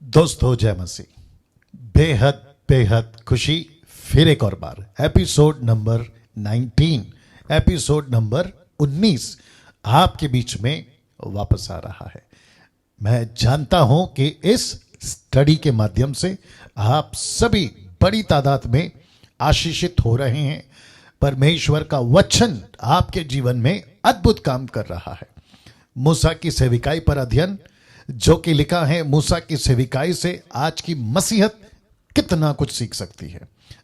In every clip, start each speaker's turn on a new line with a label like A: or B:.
A: दोस्तों जय मसीह। बेहद बेहद खुशी फिर एक और बार एपिसोड नंबर 19 एपिसोड नंबर 19 आपके बीच में वापस आ रहा है। मैं जानता हूं कि इस स्टडी के माध्यम से आप सभी बड़ी तादाद में आशीषित हो रहे हैं। परमेश्वर का वचन आपके जीवन में अद्भुत काम कर रहा है। मूसा की सेविकाई पर अध्ययन जो कि लिखा है, मूसा की सेविकाई से आज की मसीहत कितना कुछ सीख सकती है।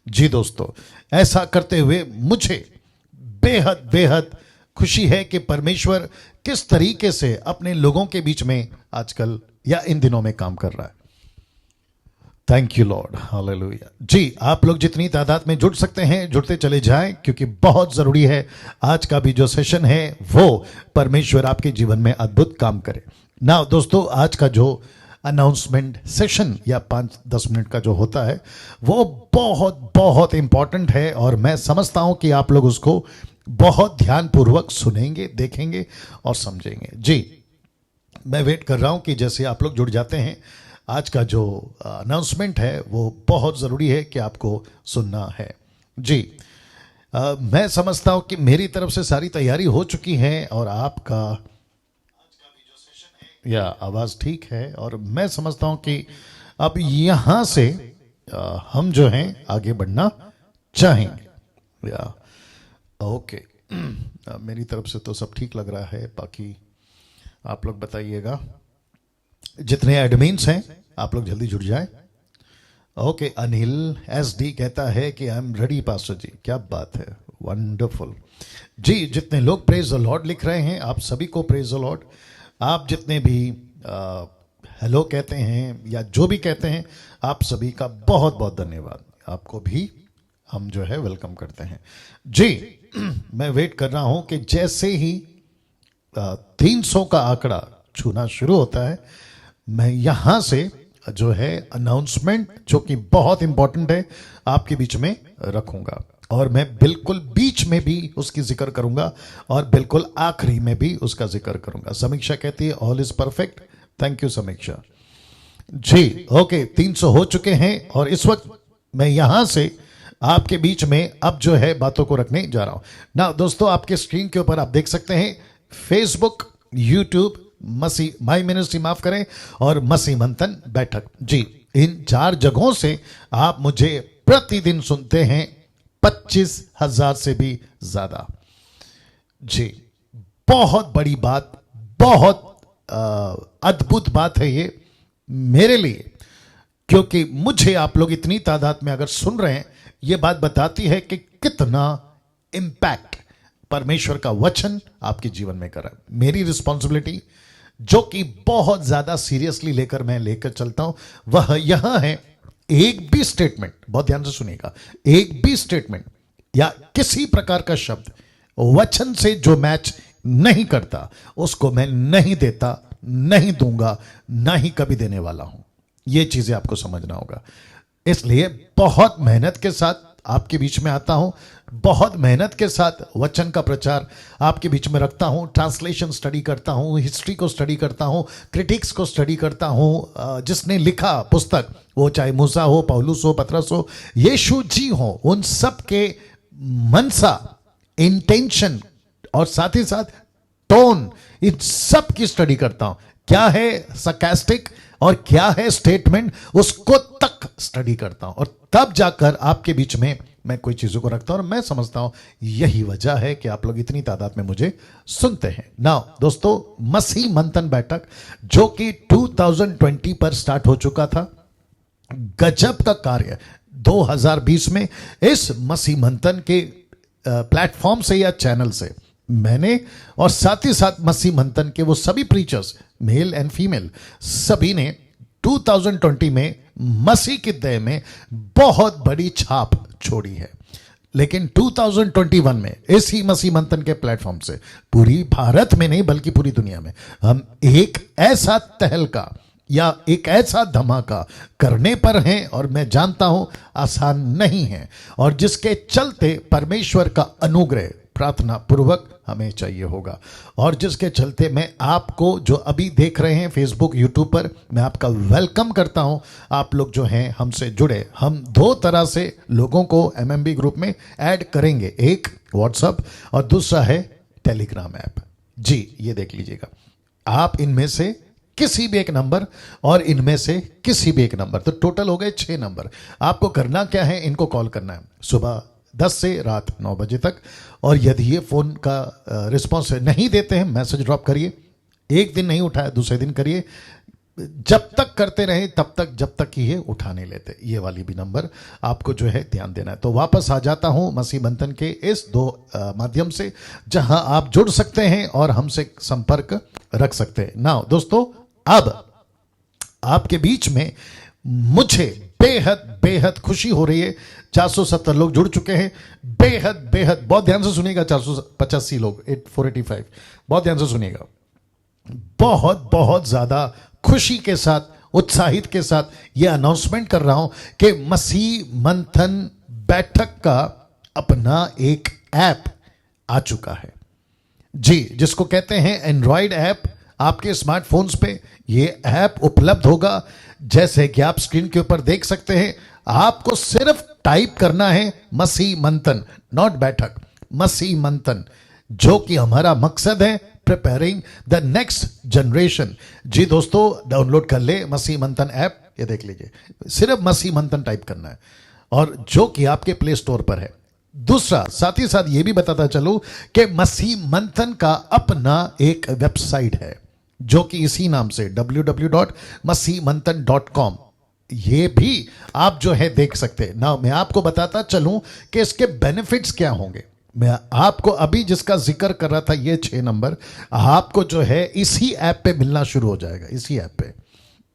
A: जी दोस्तों, ऐसा करते हुए मुझे बेहद बेहद खुशी है कि परमेश्वर किस तरीके से अपने लोगों के बीच में आजकल या इन दिनों में काम कर रहा है। Thank you Lord, hallelujah. जी, आप लोग जितनी तादाद में जुड़ सकते हैं जुड़ते चले जाएं, क्योंकि बहुत जरूरी है आज का भी जो सेशन है वो परमेश्वर आपके जीवन में अद्भुत काम करे ना। दोस्तों, आज का जो अनाउंसमेंट सेशन या 5-10 मिनट का जो होता है वो बहुत बहुत इंपॉर्टेंट है और मैं समझता हूं कि आप लोग उसको बहुत ध्यानपूर्वक सुनेंगे, देखेंगे और समझेंगे। जी, मैं वेट कर रहा हूं कि जैसे आप लोग जुड़ जाते हैं, आज का जो अनाउंसमेंट है वो बहुत ज़रूरी है कि आपको सुनना है। जी, मैं समझता हूं कि मेरी तरफ से सारी तैयारी हो चुकी है और आपका या आवाज़ ठीक है और मैं समझता हूं कि अब यहाँ से हम जो हैं आगे बढ़ना चाहेंगे। या ओके, मेरी तरफ से तो सब ठीक लग रहा है, बाकी आप लोग बताइएगा। जितने एडमिन्स हैं आप लोग जल्दी जुड़ जाएं। ओके, अनिल SD कहता है कि आई एम रेडी पास्टर जी। क्या बात है, वंडरफुल। जी, जितने लोग प्रेज द लॉर्ड लिख रहे हैं आप सभी को प्रेज द लॉर्ड। आप जितने भी हेलो कहते हैं या जो भी कहते हैं आप सभी का बहुत बहुत धन्यवाद। आपको भी हम जो है वेलकम करते हैं। जी, मैं वेट कर रहा हूं कि जैसे ही 300 का आंकड़ा छूना शुरू होता है मैं यहां से जो है अनाउंसमेंट जो कि बहुत इंपॉर्टेंट है आपके बीच में रखूंगा और मैं बिल्कुल बीच में भी उसकी जिक्र करूंगा और बिल्कुल आखिरी में भी उसका जिक्र करूंगा। समीक्षा कहती है all is perfect. Thank you समीक्षा जी। ओके, 300 हो चुके हैं और इस वक्त मैं यहां से आपके बीच में अब जो है बातों को रखने जा रहा हूं ना। दोस्तों, आपके स्क्रीन के ऊपर आप देख सकते हैं फेसबुक, यूट्यूब, मसीह माई मिनिस्ट्री, माफ करें, और मसीह मंथन बैठक। जी, इन 4 जगहों से आप मुझे प्रतिदिन सुनते हैं 25,000 से भी ज्यादा। जी, बहुत बड़ी बात, बहुत अद्भुत बात है ये मेरे लिए, क्योंकि मुझे आप लोग इतनी तादाद में अगर सुन रहे हैं ये बात बताती है कि कितना इंपैक्ट परमेश्वर का वचन आपके जीवन में कर रहा है। मेरी रिस्पॉन्सिबिलिटी जो कि बहुत ज्यादा सीरियसली लेकर चलता हूं वह यहां है, एक भी स्टेटमेंट, बहुत ध्यान से सुनिएगा, एक भी स्टेटमेंट या किसी प्रकार का शब्द वचन से जो मैच नहीं करता उसको मैं नहीं देता, नहीं दूंगा, ना ही कभी देने वाला हूं। यह चीजें आपको समझना होगा। इसलिए बहुत मेहनत के साथ आपके बीच में आता हूं, बहुत मेहनत के साथ वचन का प्रचार आपके बीच में रखता हूं। ट्रांसलेशन स्टडी करता हूं, हिस्ट्री को स्टडी करता हूं, क्रिटिक्स को स्टडी करता हूं। जिसने लिखा पुस्तक, वो चाहे मूसा हो, पौलुस हो, पतरस हो, यीशु जी हो, उन सब के मनसा, इंटेंशन और साथ ही साथ टोन, इन सब की स्टडी करता हूं। क्या है sarcastic और क्या है स्टेटमेंट, उसको तक स्टडी करता हूं और तब जाकर आपके बीच में मैं कोई चीजों को रखता हूं। और मैं समझता हूं यही वजह है कि आप लोग इतनी तादाद में मुझे सुनते हैं। नाउ दोस्तों, मसीह मंथन बैठक जो कि 2020 पर स्टार्ट हो चुका था, गजब का कार्य 2020 में इस मसीह मंथन के प्लेटफॉर्म से या चैनल से मैंने और साथ ही साथ मसीह मंथन के वो सभी प्रीचर्स, मेल एंड फीमेल, सभी ने 2020 में मसीह की देह में बहुत बड़ी छाप छोड़ी है। लेकिन 2021 में इसी मसीह मंथन के प्लेटफॉर्म से पूरी भारत में नहीं बल्कि पूरी दुनिया में हम एक ऐसा तहलका या एक ऐसा धमाका करने पर हैं और मैं जानता हूं आसान नहीं है, और जिसके चलते परमेश्वर का अनुग्रह प्रार्थना पूर्वक हमें चाहिए होगा। और जिसके चलते मैं आपको जो अभी देख रहे हैं फेसबुक यूट्यूब पर, मैं आपका वेलकम करता हूं। आप लोग जो हैं हमसे जुड़े। हम दो तरह से लोगों को एमएमबी ग्रुप में ऐड करेंगे, एक व्हाट्सएप और दूसरा है टेलीग्राम ऐप। जी ये देख लीजिएगा, आप इनमें से किसी भी एक नंबर और इनमें से किसी भी एक नंबर, तो टोटल हो गए 6 नंबर। आपको करना क्या है, इनको कॉल करना है सुबह 10 से रात 9 बजे तक। और यदि ये फ़ोन का रिस्पॉन्स नहीं देते हैं, मैसेज ड्रॉप करिए। एक दिन नहीं उठाया दूसरे दिन करिए, जब तक करते रहे तब तक, जब तक कि ये उठा नहीं लेते। ये वाली भी नंबर आपको जो है ध्यान देना है। तो वापस आ जाता हूं मसीह मंथन के इस 2 माध्यम से, जहां आप जुड़ सकते हैं और हमसे संपर्क रख सकते हैं। नाउ दोस्तों, अब आपके बीच में मुझे बेहद बेहद खुशी हो रही है। 470 लोग जुड़ चुके हैं। बेहद बेहद, बहुत ध्यान से सुनिएगा। 485 लोग, 485, बहुत ध्यान से सुनिएगा। बहुत बहुत ज्यादा खुशी के साथ, उत्साहित के साथ यह अनाउंसमेंट कर रहा हूं कि मसीह मंथन बैठक का अपना एक ऐप आ चुका है। जी, जिसको कहते हैं एंड्रॉयड ऐप। आपके स्मार्टफोन्स पे ये ऐप उपलब्ध होगा। जैसे कि आप स्क्रीन के ऊपर देख सकते हैं, आपको सिर्फ टाइप करना है मसीह मंथन, नॉट बैठक, मसीह मंथन, जो कि हमारा मकसद है प्रिपेयरिंग द नेक्स्ट जनरेशन। जी दोस्तों, डाउनलोड कर ले मसीह मंथन ऐप। ये देख लीजिए, सिर्फ मसीह मंथन टाइप करना है, और जो कि आपके प्ले स्टोर पर है। दूसरा, साथ ही साथ ये भी बताता चलूं कि मसीह मंथन का अपना एक वेबसाइट है, जो कि इसी नाम से www.masihmanthan.com, ये भी आप जो है देख सकते हैं ना। मैं आपको बताता चलूं कि इसके बेनिफिट्स क्या होंगे। मैं आपको अभी जिसका जिक्र कर रहा था, ये 6 नंबर आपको जो है इसी ऐप पे मिलना शुरू हो जाएगा। इसी ऐप पे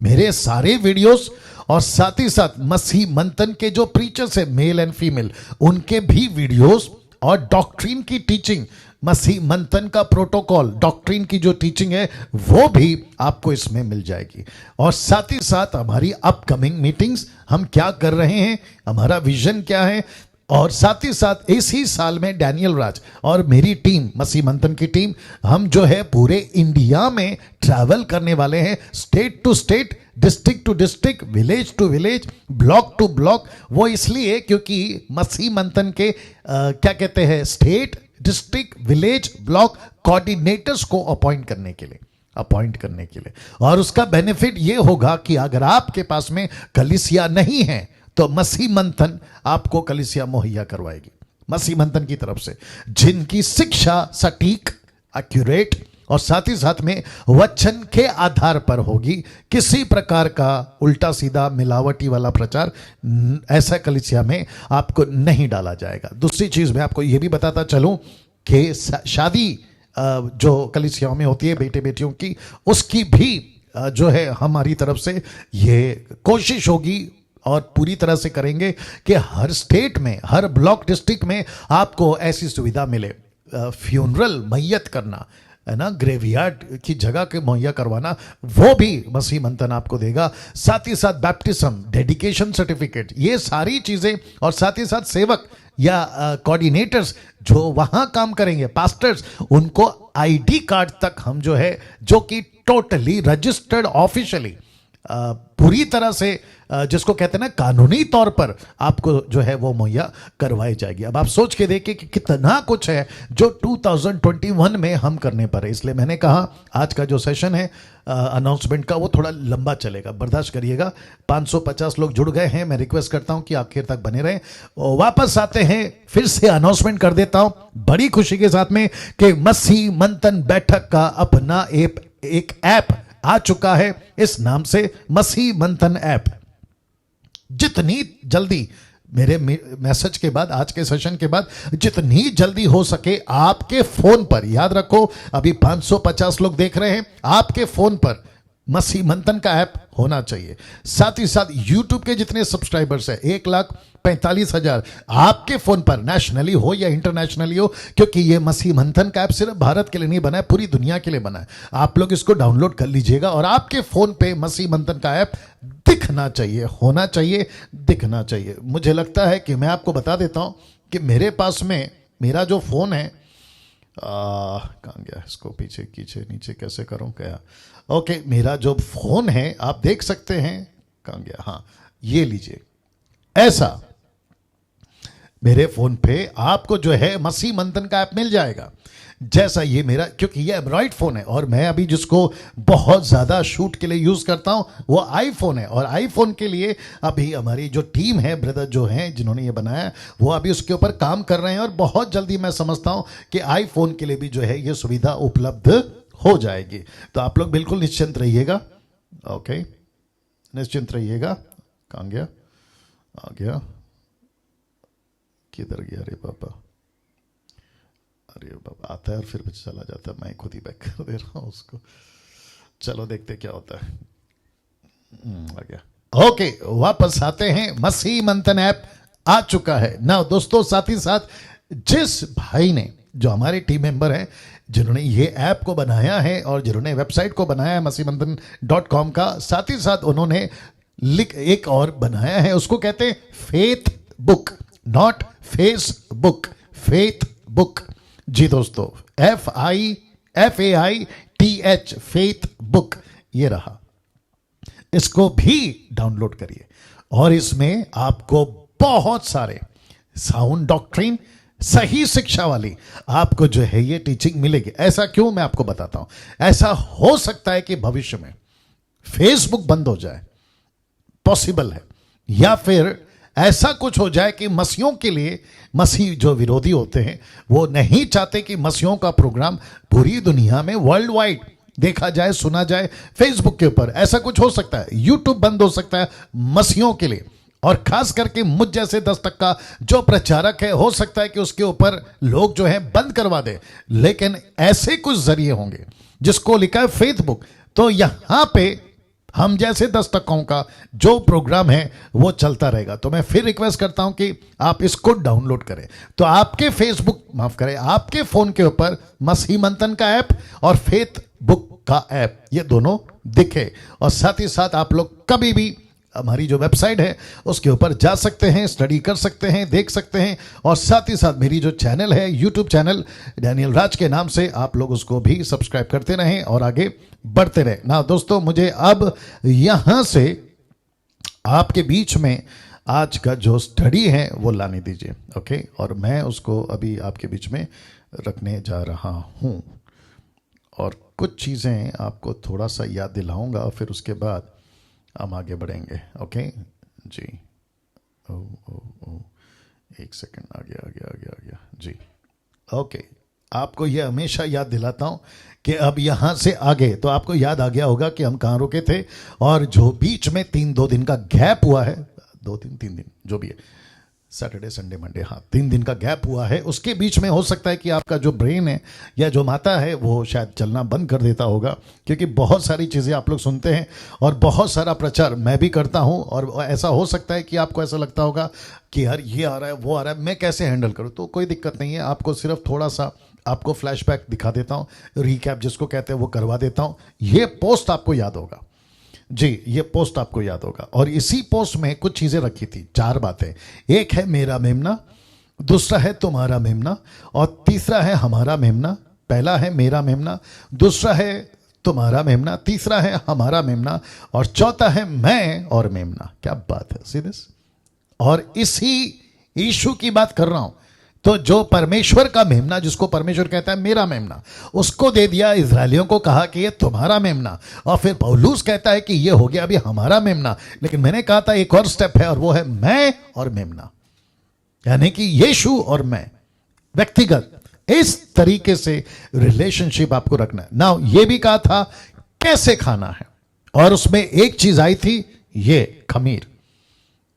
A: मेरे सारे वीडियोस, और साथ ही साथ मसीह मंथन के जो प्रीचर्स है, मेल एंड फीमेल, उनके भी वीडियोस, और डॉक्ट्रिन की टीचिंग, मसीह मंथन का प्रोटोकॉल, डॉक्ट्रिन की जो टीचिंग है वो भी आपको इसमें मिल जाएगी। और साथ ही साथ हमारी अपकमिंग मीटिंग्स, हम क्या कर रहे हैं, हमारा विजन क्या है, और साथ ही साथ इसी साल में डैनियल राज और मेरी टीम, मसीह मंथन की टीम, हम जो है पूरे इंडिया में ट्रैवल करने वाले हैं, state to state, district to district, village to village, block to block. वो इसलिए क्योंकि मसीह मंथन के क्या कहते हैं, state, district, village, block coordinators को अपॉइंट करने के लिए, और उसका बेनिफिट ये होगा कि अगर आपके पास में कलीसिया नहीं है तो मसीह मंथन आपको कलीसिया मुहैया करवाएगी, मसीह मंथन की तरफ से, जिनकी शिक्षा सटीक, एक्यूरेट, और साथ ही साथ में वचन के आधार पर होगी। किसी प्रकार का उल्टा सीधा मिलावटी वाला प्रचार ऐसा कलीसिया में आपको नहीं डाला जाएगा। दूसरी चीज मैं आपको यह भी बताता चलूं कि शादी जो कलीसियाओं में होती है बेटे बेटियों की, उसकी भी जो है हमारी तरफ से ये कोशिश होगी, और पूरी तरह से करेंगे कि हर स्टेट में, हर ब्लॉक डिस्ट्रिक्ट में आपको ऐसी सुविधा मिले। फ्यूनरल मैयत करना है ना, ग्रेवयार्ड की जगह के मुहैया करवाना, वो भी मसीह मंथन आपको देगा। साथ ही साथ बैप्टिज्म, डेडिकेशन सर्टिफिकेट, ये सारी चीजें, और साथ ही साथ सेवक या कोऑर्डिनेटर्स जो वहां काम करेंगे, पास्टर्स, उनको आईडी कार्ड तक हम जो है, जो कि टोटली रजिस्टर्ड ऑफिशियली, पूरी तरह से जिसको कहते हैं ना कानूनी तौर पर, आपको जो है वो मुहैया करवाई जाएगी। अब आप सोच के देखिए कि कितना कुछ है जो 2021 में हम करने पर है। इसलिए मैंने कहा आज का जो सेशन है अनाउंसमेंट का, वो थोड़ा लंबा चलेगा, बर्दाश्त करिएगा। 550 लोग जुड़ गए हैं, मैं रिक्वेस्ट करता हूं कि आखिर तक बने रहें। वापस आते हैं, फिर से अनाउंसमेंट कर देता हूं बड़ी खुशी के साथ में कि मसीह मंथन बैठक का अपना एक ऐप आ चुका है, इस नाम से मसीह मंथन ऐप। जितनी जल्दी मेरे मैसेज के बाद, आज के सेशन के बाद, जितनी जल्दी हो सके आपके फोन पर, याद रखो अभी 550 लोग देख रहे हैं, आपके फोन पर मसीह मंथन का ऐप होना चाहिए। साथ ही साथ यूट्यूब के जितने सब्सक्राइबर्स हैं 1,45,000 आपके फोन पर, नेशनली हो या इंटरनेशनली हो, क्योंकि ये मसीह मंथन का ऐप सिर्फ भारत के लिए नहीं बना है, पूरी दुनिया के लिए बना है। आप लोग इसको डाउनलोड कर लीजिएगा और आपके फोन पे मसीह मंथन का ऐप दिखना चाहिए, होना चाहिए, दिखना चाहिए। मुझे लगता है कि मैं आपको बता देता हूं कि मेरे पास में मेरा जो फोन है कहाँ गया, इसको पीछे खींचे नीचे कैसे करूं क्या? ओके, मेरा जो फोन है आप देख सकते हैं, कहाँ गया, हाँ ये लीजिए, ऐसा मेरे फोन पे आपको जो है मसीह मंथन का ऐप मिल जाएगा। जैसा ये मेरा, क्योंकि ये एंड्रॉइड फोन है और मैं अभी जिसको बहुत ज्यादा शूट के लिए यूज करता हूं वो आईफोन है, और आईफोन के लिए अभी हमारी जो टीम है, ब्रदर जो हैं जिन्होंने ये बनाया, वो अभी उसके ऊपर काम कर रहे हैं और बहुत जल्दी मैं समझता हूं कि आईफोन के लिए भी जो है ये सुविधा उपलब्ध हो जाएगी। तो आप लोग बिल्कुल निश्चिंत रहिएगा। ओके, निश्चिंत रहिएगा। कहाँ गया, आ गया, किधर गया, अरे बाबा, अरे बाबा, आता है और फिर चला जाता है, मैं खुद ही बैक कर दे रहा हूं उसको। चलो देखते क्या होता है। आ गया। ओके, वापस आते हैं। मसीह मंथन ऐप आ चुका है ना दोस्तों। साथ ही साथ जिस भाई ने, जो हमारे टीम मेंबर हैं, जिन्होंने ये ऐप को बनाया है और जिन्होंने वेबसाइट को बनाया है masimantan.com का, साथ ही साथ उन्होंने एक और बनाया है, उसको कहते हैं faith book, not Facebook, faith book. जी दोस्तों, FAITH, फेथ बुक, ये रहा। इसको भी डाउनलोड करिए और इसमें आपको बहुत सारे साउंड डॉक्ट्रिन, सही शिक्षा वाली आपको जो है ये टीचिंग मिलेगी। ऐसा क्यों, मैं आपको बताता हूं। ऐसा हो सकता है कि भविष्य में फेसबुक बंद हो जाए, पॉसिबल है, या फिर ऐसा कुछ हो जाए कि मसीहों के लिए, मसीह जो विरोधी होते हैं वो नहीं चाहते कि मसीहों का प्रोग्राम पूरी दुनिया में वर्ल्ड वाइड देखा जाए, सुना जाए। फेसबुक के ऊपर ऐसा कुछ हो सकता है, यूट्यूब बंद हो सकता है मसीहों के लिए, और खास करके मुझ जैसे 10% का जो प्रचारक है, हो सकता है कि उसके ऊपर लोग जो है बंद करवा दे। लेकिन ऐसे कुछ जरिए होंगे जिसको लिखा है फेसबुक, तो यहां पे हम जैसे 10% का जो प्रोग्राम है वो चलता रहेगा। तो मैं फिर रिक्वेस्ट करता हूं कि आप इसको डाउनलोड करें, तो आपके फेसबुक, माफ करें, आपके फोन के ऊपर मसीह मंथन का ऐप और फेथ बुक का ऐप, ये दोनों दिखे। और साथ ही साथ आप लोग कभी भी हमारी जो वेबसाइट है उसके ऊपर जा सकते हैं, स्टडी कर सकते हैं, देख सकते हैं। और साथ ही साथ मेरी जो चैनल है, यूट्यूब चैनल डैनियल राज के नाम से, आप लोग उसको भी सब्सक्राइब करते रहें और आगे बढ़ते रहें ना दोस्तों। मुझे अब यहां से आपके बीच में आज का जो स्टडी है वो लाने दीजिए। ओके, और मैं उसको अभी आपके बीच में रखने जा रहा हूं और कुछ चीज़ें आपको थोड़ा सा याद दिलाऊंगा, फिर उसके बाद हम आगे बढ़ेंगे। ओके जी, ओ ओ ओ, एक सेकंड, आ गया जी। ओके, आपको ये हमेशा याद दिलाता हूं कि अब यहां से आगे, तो आपको याद आ गया होगा कि हम कहाँ रुके थे, और जो बीच में 2 दिन का गैप हुआ है, 3 दिन जो भी है, सैटरडे संडे मंडे, हाँ 3 दिन का गैप हुआ है, उसके बीच में हो सकता है कि आपका जो ब्रेन है या जो माता है वो शायद चलना बंद कर देता होगा, क्योंकि बहुत सारी चीज़ें आप लोग सुनते हैं और बहुत सारा प्रचार मैं भी करता हूं, और ऐसा हो सकता है कि आपको ऐसा लगता होगा कि यार ये आ रहा है, वो आ रहा है, मैं कैसे हैंडल करूं। तो कोई दिक्कत नहीं है, आपको सिर्फ थोड़ा सा आपको फ्लैशबैक दिखा देता हूं, रिकैप जिसको कहते हैं वो करवा देता हूं। ये पोस्ट आपको याद होगा जी, ये पोस्ट आपको याद होगा, और इसी पोस्ट में कुछ चीजें रखी थी, 4 बातें। एक है मेरा मेमना, दूसरा है तुम्हारा मेमना, और तीसरा है हमारा मेमना। पहला है मेरा मेमना, दूसरा है तुम्हारा मेमना, तीसरा है हमारा मेमना, और चौथा है मैं और मेमना। क्या बात है, सी दिस। और इसी यीशु की बात कर रहा हूं। तो जो परमेश्वर का मेमना, जिसको परमेश्वर कहता है मेरा मेमना, उसको दे दिया इजरायलियों को, कहा कि ये तुम्हारा मेमना, और फिर पौलुस कहता है कि ये हो गया अभी हमारा मेमना। लेकिन मैंने कहा था एक और स्टेप है, और वो है मैं और मेमना, यानी कि यीशु और मैं, व्यक्तिगत। इस तरीके से रिलेशनशिप आपको रखना है ना। ये भी कहा था कैसे खाना है, और उसमें एक चीज आई थी, ये खमीर,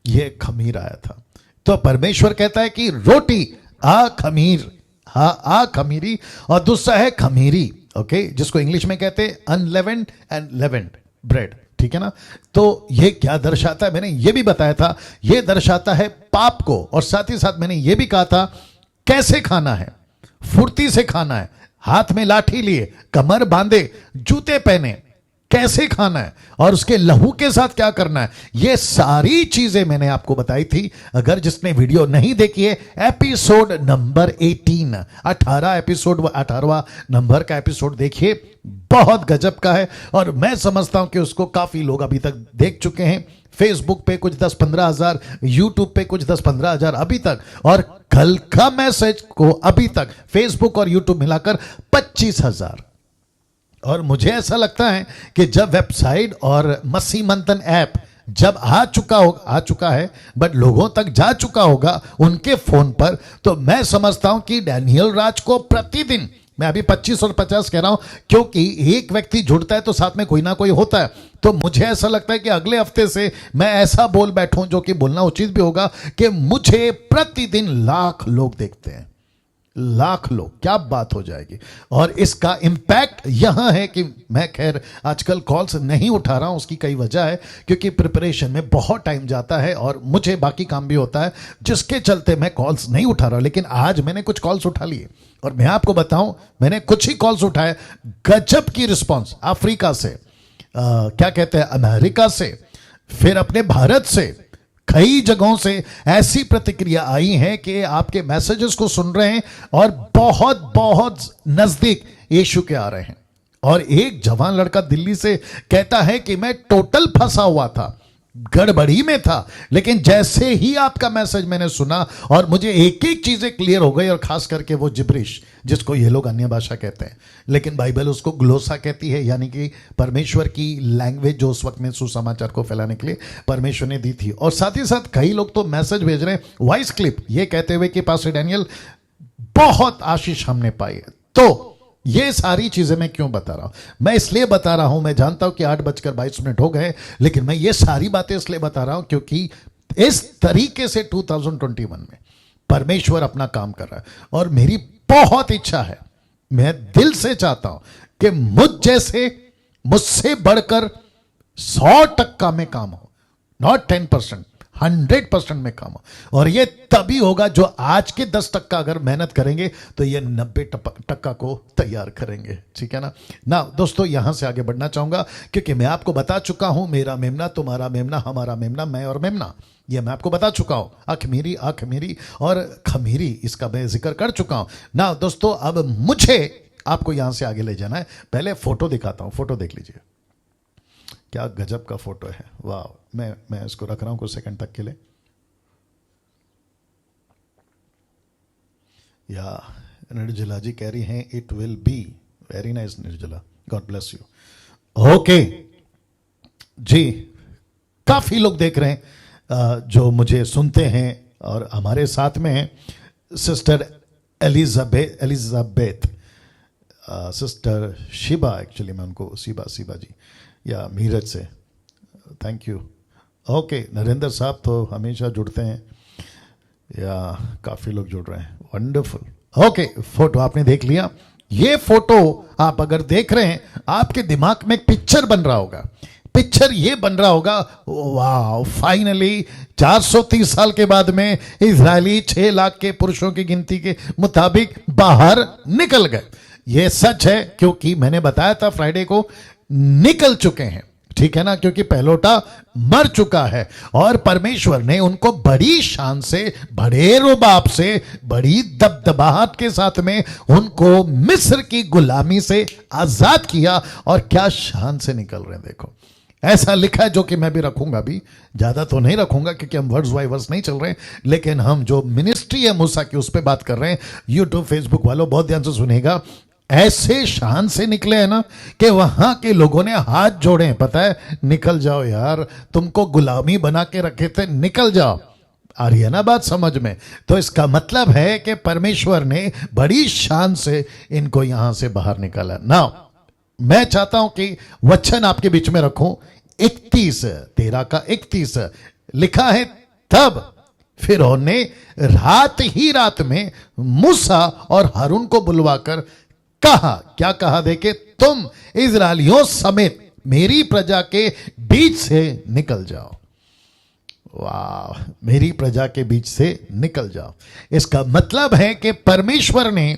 A: ये खमीर आया था। तो परमेश्वर कहता है कि रोटी आ खमीर, हाँ आ खमीरी, और दूसरा है खमीरी, ओके, जिसको इंग्लिश में कहते हैं अनलेवेंड एंड लेवेंड ब्रेड, ठीक है ना। तो ये क्या दर्शाता है, मैंने ये भी बताया था, ये दर्शाता है पाप को। और साथ ही साथ मैंने ये भी कहा था कैसे खाना है, फुर्ती से खाना है, हाथ में लाठी लिए, कमर बांधे, जूते पहने, कैसे खाना है और उसके लहू के साथ क्या करना है, ये सारी चीजें मैंने आपको बताई थी। अगर जिसने वीडियो नहीं देखी है, एपिसोड नंबर 18, 18 एपिसोड, 18वां नंबर का एपिसोड देखिए, बहुत गजब का है। और मैं समझता हूं कि उसको काफी लोग अभी तक देख चुके हैं। फेसबुक पे कुछ 10-15 हजार, यूट्यूब पे कुछ 10-15 हजार अभी तक, और कल का मैसेज को अभी तक फेसबुक और यूट्यूब मिलाकर 25,000। और मुझे ऐसा लगता है कि जब वेबसाइट और मसी मंथन ऐप जब आ चुका है, बट लोगों तक जा चुका होगा उनके फोन पर, तो मैं समझता हूं कि डैनियल राज को प्रतिदिन, मैं अभी 25 और 50 कह रहा हूं क्योंकि एक व्यक्ति जुड़ता है तो साथ में कोई ना कोई होता है, तो मुझे ऐसा लगता है कि अगले हफ्ते से मैं ऐसा बोल बैठूं, जो कि बोलना उचित भी होगा, कि मुझे प्रतिदिन लाख लोग देखते हैं। लाख लोग, क्या बात हो जाएगी। और इसका इंपैक्ट यहां है कि मैं खैर आजकल कॉल्स नहीं उठा रहा हूं, उसकी कई वजह है, क्योंकि प्रिपरेशन में बहुत टाइम जाता है और मुझे बाकी काम भी होता है, जिसके चलते मैं कॉल्स नहीं उठा रहा। लेकिन आज मैंने कुछ कॉल्स उठा लिए और मैं आपको बताऊं, मैंने कुछ ही कॉल्स उठाए, गजब की रिस्पॉन्स। अफ्रीका से, क्या कहते हैं, अमेरिका से, फिर अपने भारत से, कई जगहों से ऐसी प्रतिक्रिया आई है कि आपके मैसेजेस को सुन रहे हैं और बहुत बहुत नजदीक यीशु के आ रहे हैं। और एक जवान लड़का दिल्ली से कहता है कि मैं टोटल फंसा हुआ था, गड़बड़ी में था, लेकिन जैसे ही आपका मैसेज मैंने सुना और मुझे एक एक चीजें क्लियर हो गई, और खास करके वो जिब्रिश जिसको ये लोग अन्य भाषा कहते हैं, लेकिन बाइबल उसको ग्लोसा कहती है, यानी कि परमेश्वर की लैंग्वेज जो उस वक्त में सुसमाचार को फैलाने के लिए परमेश्वर ने दी थी। और साथ ही साथ कई लोग तो मैसेज भेज रहे हैं, वॉइस क्लिप, ये कहते हुए कि पास्टर डैनियल बहुत आशीष हमने पाई है। तो ये सारी चीजें मैं क्यों बता रहा हूं, मैं इसलिए बता रहा हूं, मैं जानता हूं कि 8:22 हो गए, लेकिन मैं ये सारी बातें इसलिए बता रहा हूं क्योंकि इस तरीके से 2021 में परमेश्वर अपना काम कर रहा है। और मेरी बहुत इच्छा है, मैं दिल से चाहता हूं कि मुझसे बढ़कर 100% में काम हो, नॉट 10%, 100% में काम हो। और ये तभी होगा जो आज के 10% अगर मेहनत करेंगे तो ये 90% को तैयार करेंगे, ठीक है ना दोस्तों, यहां से आगे बढ़ना चाहूंगा क्योंकि मैं आपको बता चुका हूं, मेरा मेमना, तुम्हारा मेमना, हमारा मेमना, मैं और मेमना, ये मैं आपको बता चुका हूं। आंख मेरी और खमीरी, इसका मैं जिक्र कर चुका हूं ना दोस्तों। अब मुझे आपको यहां से आगे ले जाना है। पहले फोटो दिखाता हूं, फोटो देख लीजिए, क्या गजब का फोटो है, वाह। मैं इसको रख रहा हूं कुछ सेकंड तक के लिए। या निर्जला जी कह रही हैं it will be very nice, निर्जला, गॉड ब्लेस यू। ओके जी, काफी लोग देख रहे हैं जो मुझे सुनते हैं और हमारे साथ में हैं sister Elizabeth, sister Shiba, actually मैं उनको शिबा जी, या मीरज से, थैंक यू। ओके, नरेंद्र साहब तो हमेशा जुड़ते हैं, या काफ़ी लोग जुड़ रहे हैं, वंडरफुल। ओके, फोटो आपने देख लिया। ये फोटो आप अगर देख रहे हैं, आपके दिमाग में एक पिक्चर बन रहा होगा, पिक्चर ये बन रहा होगा, वाह, फाइनली 430 साल के बाद में इजरायली 6 लाख के पुरुषों की गिनती के मुताबिक बाहर निकल गए। ये सच है क्योंकि मैंने बताया था फ्राइडे को, निकल चुके हैं, ठीक है ना, क्योंकि पहलोटा मर चुका है और परमेश्वर ने उनको बड़ी शान से, बड़े रुबाब से, बड़ी दबदबाहट के साथ में उनको मिस्र की गुलामी से आजाद किया। और क्या शान से निकल रहे हैं, देखो, ऐसा लिखा है, जो कि मैं भी रखूंगा, भी ज्यादा तो नहीं रखूंगा क्योंकि हम वर्ड्स बाय वर्ड्स नहीं चल रहे हैं, लेकिन हम जो मिनिस्ट्री है मूसा की उस पर बात कर रहे हैं। यूट्यूब फेसबुक वालों बहुत ध्यान से सुनेगा, ऐसे शान से निकले हैं ना कि वहां के लोगों ने हाथ जोड़े हैं, पता है, निकल जाओ यार, तुमको गुलामी बना के रखे थे, निकल जाओ। आ रही है ना बात समझ में? तो इसका मतलब है कि परमेश्वर ने बड़ी शान से इनको यहां से बाहर निकाला ना। मैं चाहता हूं कि वचन आपके बीच में रखूं, 31:13 का 31 लिखा है, तब फिरौन ने रात में मूसा और हारून को बुलवाकर कहा, क्या कहा देखे, तुम इजरायलियों समेत मेरी प्रजा के बीच से निकल जाओ। वाह, मेरी प्रजा के बीच से निकल जाओ। इसका मतलब है कि परमेश्वर ने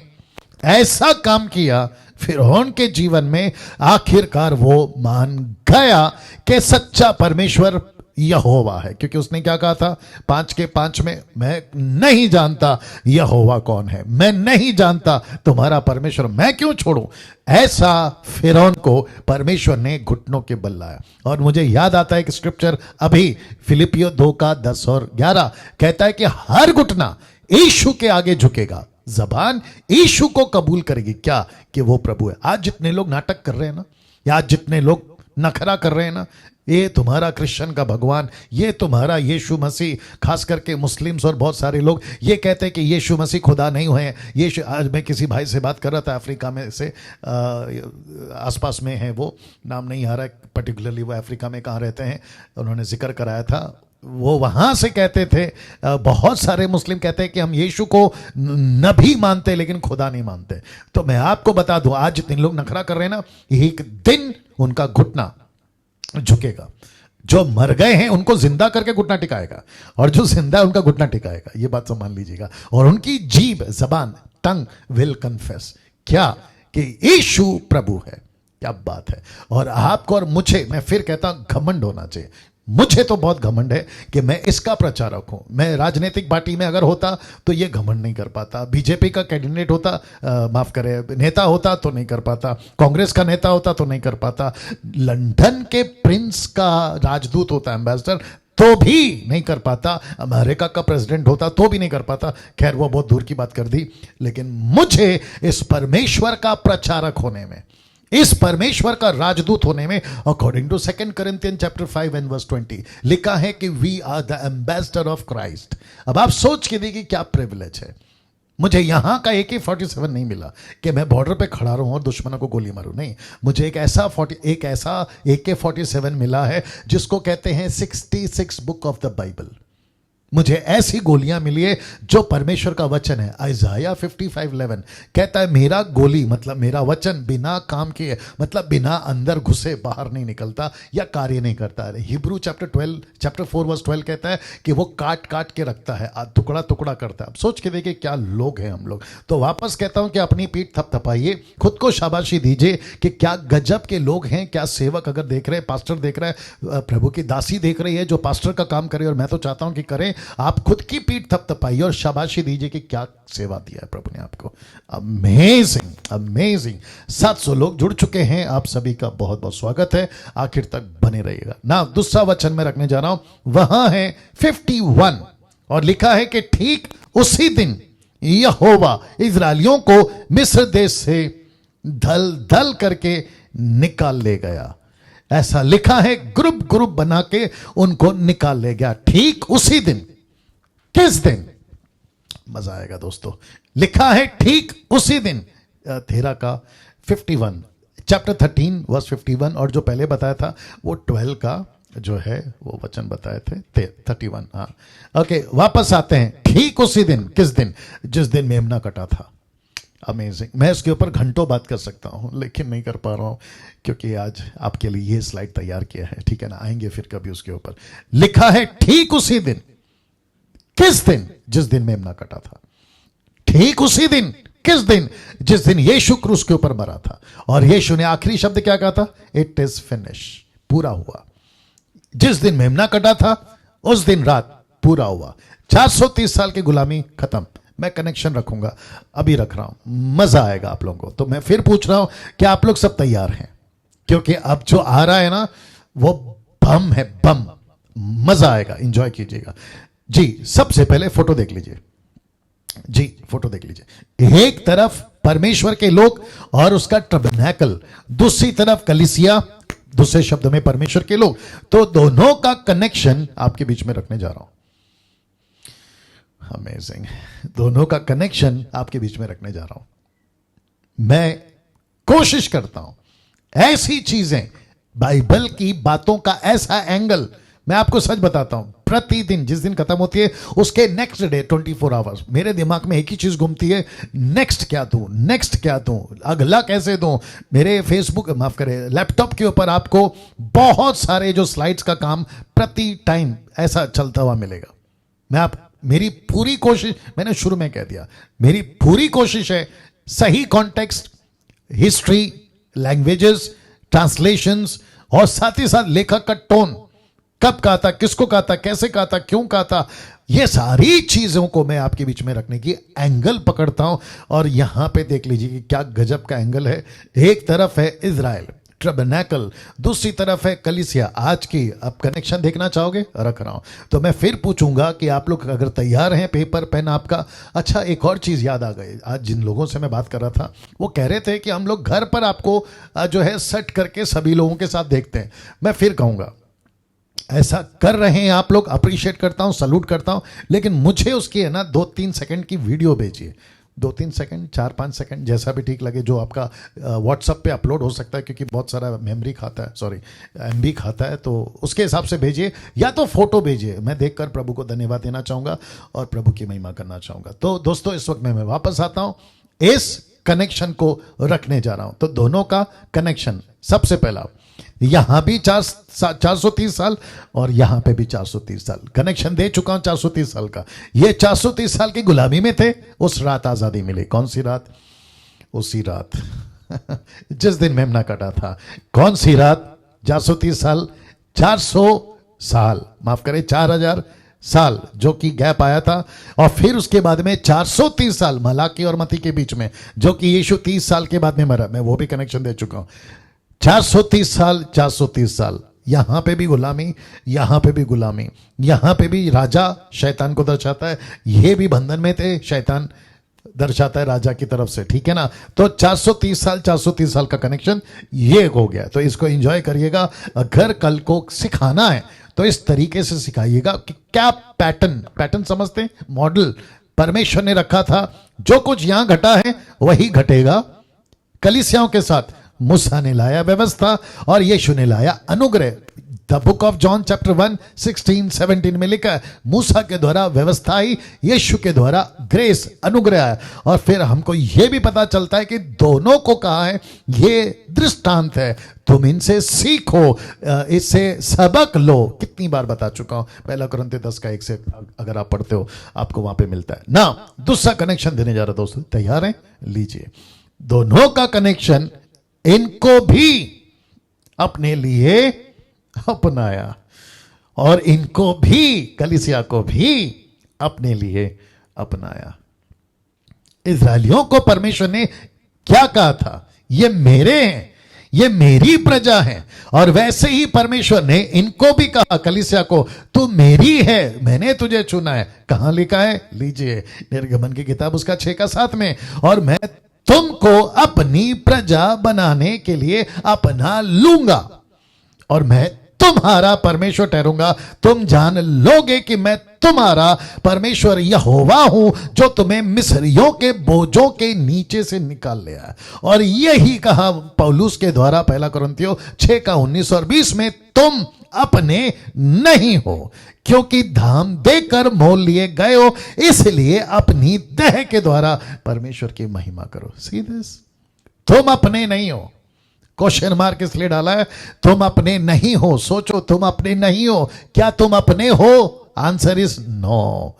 A: ऐसा काम किया फिरौन के जीवन में आखिरकार वो मान गया कि सच्चा परमेश्वर यहोवा है, क्योंकि उसने क्या कहा था 5:5 में, मैं नहीं जानता यहोवा कौन है, मैं नहीं जानता तुम्हारा परमेश्वर, मैं क्यों छोड़ूं। ऐसा फिरौन को परमेश्वर ने घुटनों के बल लाया। और मुझे याद आता है कि स्क्रिप्चर अभी फिलिपियो 2:10 और 11 कहता है कि हर घुटना यीशु के आगे झुकेगा, जबान यीशु को कबूल करेगी, क्या कि वो प्रभु है। आज जितने लोग नाटक कर रहे हैं ना, या आज जितने लोग नखरा कर रहे हैं ना, ये तुम्हारा क्रिश्चियन का भगवान, ये तुम्हारा यीशु मसीह, खास करके मुस्लिम्स और बहुत सारे लोग ये कहते हैं कि यीशु मसीह खुदा नहीं हुए हैं। यीशु, आज मैं किसी भाई से बात कर रहा था अफ्रीका में से, आसपास में है, वो नाम नहीं आ रहा है पर्टिकुलरली, वो अफ्रीका में कहाँ रहते हैं, उन्होंने जिक्र कराया था। वो वहां से कहते थे, बहुत सारे मुस्लिम कहते हैं कि हम यीशु को नबी मानते लेकिन खुदा नहीं मानते। तो मैं आपको बता दूं, आज जितने लोग नखरा कर रहे हैं ना, एक दिन उनका घुटना झुकेगा। जो मर गए हैं उनको जिंदा करके घुटना टिकाएगा, और जो जिंदा है उनका घुटना टिकाएगा, ये बात तो मान लीजिएगा। और उनकी जीभ, जबान, टंग विल कन्फेस, क्या कि यीशु प्रभु है। क्या बात है। और आपको और मुझे, मैं फिर कहता हूं, घमंड होना चाहिए। मुझे तो बहुत घमंड है कि मैं इसका प्रचारक हूं। मैं राजनीतिक पार्टी में अगर होता तो ये घमंड नहीं कर पाता, बीजेपी का कैंडिडेट होता, माफ करें, नेता होता तो नहीं कर पाता, कांग्रेस का नेता होता तो नहीं कर पाता, लंदन के प्रिंस का राजदूत होता, एम्बेसडर, तो भी नहीं कर पाता, अमेरिका का प्रेसिडेंट होता तो भी नहीं कर पाता। खैर वो बहुत दूर की बात कर दी। लेकिन मुझे इस परमेश्वर का प्रचारक होने में, इस परमेश्वर का राजदूत होने में, according to 2 Corinthians chapter 5 and verse 20 लिखा है कि we are the ambassador of Christ. अब आप सोच के देखिए क्या प्रिविलेज है। मुझे यहां का AK-47 नहीं मिला कि मैं बॉर्डर पे खड़ा रहूं और दुश्मनों को गोली मारूं, नहीं। मुझे एक ऐसा AK-47 मिला है जिसको कहते हैं 66 बुक ऑफ द बाइबल। मुझे ऐसी गोलियां मिली है जो परमेश्वर का वचन है। आइजाया 55:11 कहता है, मेरा गोली मतलब मेरा वचन बिना काम किए, मतलब बिना अंदर घुसे बाहर नहीं निकलता या कार्य नहीं करता है। हिब्रू चैप्टर 4 वर्स 12 कहता है कि वो काट काट के रखता है, टुकड़ा टुकड़ा करता है। अब सोच के देखिए क्या लोग हैं हम लोग। तो वापस कहता हूं कि अपनी पीठ थपथपाइए, खुद को शाबाशी दीजिए कि क्या गजब के लोग हैं। क्या सेवक अगर देख रहे हैं, पास्टर देख रहा है, प्रभु की दासी देख रही है जो पास्टर का काम करे, और मैं तो चाहता हूं कि करें। आप खुद की पीठ थपथपाइए और शाबाशी दीजिए कि क्या सेवा दिया है प्रभु ने आपको। Amazing, amazing. 700 लोग जुड़ चुके हैं, आप सभी का बहुत बहुत स्वागत है। आखिर तक बने रहिएगा ना। दूसरा वचन में रखने जा रहा हूं, वहां है 51, और लिखा है कि ठीक उसी दिन यहोवा इजरायलियों को मिस्र देश से धल धल करके निकाल ले गया। ऐसा लिखा है, ग्रुप ग्रुप बना के उनको निकाल ले गया। ठीक उसी दिन, किस दिन, मजा आएगा दोस्तों। लिखा है ठीक उसी दिन, तेरा का 51, चैप्टर 13 वर्स 51, और जो पहले बताया था वो 12 का जो है वो वचन बताए थे 31। हाँ, ओके, वापस आते हैं। ठीक उसी दिन, किस दिन, जिस दिन मेमना कटा था। अमेजिंग। मैं इसके ऊपर घंटों बात कर सकता हूं, लेकिन नहीं कर पा रहा हूं क्योंकि आज आपके लिए ये स्लाइड तैयार किया है, ठीक है ना। आएंगे फिर कभी उसके ऊपर। लिखा है ठीक उसी दिन, किस दिन, जिस दिन मेमना कटा था। ठीक उसी दिन, किस दिन, जिस दिन यीशु क्रूस के ऊपर मरा था। और यीशु ने आखिरी शब्द क्या कहा था? इट इज फिनिश, पूरा हुआ। जिस दिन मेमना कटा था उस दिन रात पूरा हुआ। 430 साल की गुलामी खत्म। मैं कनेक्शन रखूंगा, अभी रख रहा हूं, मजा आएगा आप लोगों को। तो मैं फिर पूछ रहा हूं कि आप लोग सब तैयार हैं? क्योंकि अब जो आ रहा है ना वो बम है, बम। मजा आएगा, एंजॉय कीजिएगा जी। सबसे पहले फोटो देख लीजिए जी, फोटो देख लीजिए। एक तरफ परमेश्वर के लोग और उसका टबरनेकल, दूसरी तरफ कलीसिया, दूसरे शब्द में परमेश्वर के लोग। तो दोनों का कनेक्शन आपके बीच में रखने जा रहा हूं। अमेजिंग। दोनों का कनेक्शन आपके बीच में रखने जा रहा हूं। मैं कोशिश करता हूं ऐसी चीजें, बाइबल की बातों का ऐसा एंगल, मैं आपको सच बताता हूं, प्रतिदिन जिस दिन खत्म होती है उसके नेक्स्ट डे 24 आवर्स मेरे दिमाग में एक ही चीज घूमती है, नेक्स्ट क्या दूं, नेक्स्ट क्या दूं, अगला कैसे दूं। मेरे फेसबुक, माफ करें, लैपटॉप के ऊपर आपको बहुत सारे जो स्लाइड्स का काम प्रति टाइम ऐसा चलता हुआ मिलेगा। मेरी पूरी कोशिश, मैंने शुरू में कह दिया, मेरी पूरी कोशिश है सही कॉन्टेक्स्ट, हिस्ट्री, लैंग्वेजेस, ट्रांसलेशंस और साथ ही साथ लेखक का टोन, कब कहा था, किसको कहा था, कैसे कहा था, क्यों कहा था, ये सारी चीजों को मैं आपके बीच में रखने की एंगल पकड़ता हूं। और यहां पे देख लीजिए कि क्या गजब का एंगल है। एक तरफ है इजराइल ट्रबनैकल, दूसरी तरफ है कलीसिया आज की। अब कनेक्शन देखना चाहोगे, रख रहा हूं। तो मैं फिर पूछूंगा कि आप लोग अगर तैयार हैं, पेपर पेन आपका। अच्छा, एक और चीज याद आ गई। आज जिन लोगों से मैं बात कर रहा था वो कह रहे थे कि हम लोग घर पर आपको जो है सेट करके सभी लोगों के साथ देखते हैं। मैं फिर कहूंगा, ऐसा कर रहे हैं आप लोग, अप्रिशिएट करता हूं, सल्यूट करता हूं, लेकिन मुझे उसकी है ना 2-3 सेकंड की वीडियो भेजिए। 2-3 सेकंड, 4-5 सेकंड, जैसा भी ठीक लगे, जो आपका व्हाट्सएप पे अपलोड हो सकता है, क्योंकि बहुत सारा मेमोरी खाता है, सॉरी एमबी खाता है, तो उसके हिसाब से भेजिए, या तो फोटो भेजिए। मैं देखकर प्रभु को धन्यवाद देना चाहूंगा और प्रभु की महिमा करना चाहूंगा। तो दोस्तों, इस वक्त मैं वापस आता हूं, इस कनेक्शन को रखने जा रहा हूं। तो दोनों का कनेक्शन, सबसे पहला यहां भी 430 साल और यहां पे भी 430 साल कनेक्शन दे चुका हूं। 430 साल का, ये 430 साल की गुलामी में थे, उस रात आजादी मिली। कौन सी रात? उसी रात जिस दिन मेमना कटा था। कौन सी रात? 430 साल, 400 साल, माफ करें 4000 साल जो कि गैप आया था। और फिर उसके बाद में 430 साल मलाकी और मती के बीच में, जो कि यीशु 30 साल के बाद में मरा। मैं वो भी कनेक्शन दे चुका हूं। 430 साल, 430 साल, यहां पे भी गुलामी, यहां पे भी गुलामी, यहां पे भी राजा शैतान को दर्शाता है। ये भी बंधन में थे, शैतान दर्शाता है राजा की तरफ से, ठीक है ना। तो 430 साल, 430 साल का कनेक्शन ये हो गया। तो इसको एंजॉय करिएगा। अगर कल को सिखाना है तो इस तरीके से सिखाइएगा कि क्या पैटर्न समझते हैं, मॉडल परमेश्वर ने रखा था। जो कुछ यहां घटा है वही घटेगा कलीसियाओं के साथ। मूसा ने लाया व्यवस्था और यीशु ने लाया अनुग्रह। The book of John chapter 1 16-17 में लिखा है, मूसा के द्वारा व्यवस्था आई, यीशु के द्वारा ग्रेस, अनुग्रह आया। और फिर हमको यह भी पता चलता है कि दोनों को कहा है ये दृष्टांत है, तुम इनसे सीखो, इससे सबक लो। कितनी बार बता चुका हूं, 1 कुरिन्थियों 10 का 1 से अगर आप पढ़ते हो आपको वहां पे मिलता है ना। दूसरा कनेक्शन देने जा रहा दोस्तों, तैयार हैं? लीजिए, दोनों का कनेक्शन, इनको भी अपने लिए अपनाया और इनको भी, कलीसिया को भी अपने लिए अपनाया। इस्राएलियों को परमेश्वर ने क्या कहा था? ये मेरे हैं, ये मेरी प्रजा है। और वैसे ही परमेश्वर ने इनको भी कहा, कलीसिया को, तू मेरी है, मैंने तुझे चुना है। कहां लिखा है? लीजिए, निर्गमन की किताब उसका 6 का 7 में, और मैं तुमको अपनी प्रजा बनाने के लिए अपना लूंगा और मैं तुम्हारा परमेश्वर ठहरूंगा। तुम जान लोगे कि मैं तुम्हारा परमेश्वर यहोवा हूं, जो तुम्हें मिस्रियों के बोझों के नीचे से निकाल ले आया। और यही कहा पौलुस के द्वारा 1 कुरिन्थियों 6 का 19 और 20 में, तुम अपने नहीं हो क्योंकि धाम देकर मोल लिए गए हो, इसलिए अपनी देह के द्वारा परमेश्वर की महिमा करो। सी दिस, तुम अपने नहीं हो। क्वेश्चन मार्क इसलिए डाला है, तुम अपने नहीं हो। सोचो, तुम अपने नहीं हो। क्या तुम अपने हो? Answer is no.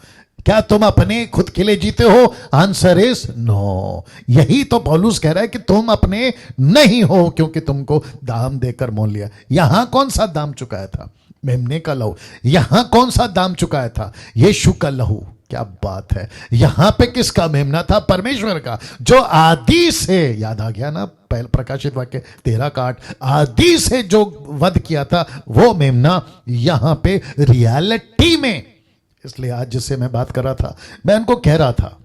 A: क्या तुम अपने खुद के लिए जीते हो? Answer is no. यही तो पौलुस कह रहा है कि तुम अपने नहीं हो क्योंकि तुमको दाम देकर मोल लिया। यहां कौन सा दाम चुकाया था? मेमने का लहू। यहां कौन सा दाम चुकाया था? यीशु का लहू। क्या बात है। यहां पे किसका मेमना था? परमेश्वर का, जो आदि से, याद आ गया ना पहले प्रकाशित वाक्य 13 का 8, आदि से जो वध किया था वो मेमना यहां पे रियलिटी में। इसलिए आज जिससे मैं बात कर रहा था, मैं उनको कह रहा था,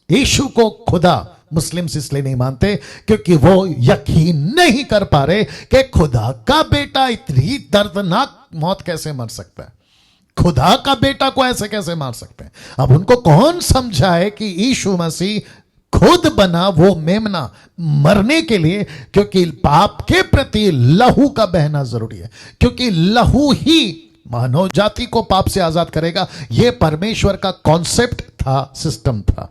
A: यीशु को खुदा मुस्लिम्स इसलिए नहीं मानते क्योंकि वो यकीन नहीं कर पा रहे कि खुदा का बेटा इतनी दर्दनाक मौत कैसे मर सकता है। खुदा का बेटा को ऐसे कैसे मार सकते हैं? अब उनको कौन समझाए कि यीशु मसीह खुद बना वो मेमना मरने के लिए, क्योंकि पाप के प्रति लहू का बहना जरूरी है, क्योंकि लहू ही मानव जाति को पाप से आजाद करेगा। यह परमेश्वर का कॉन्सेप्ट था, सिस्टम था।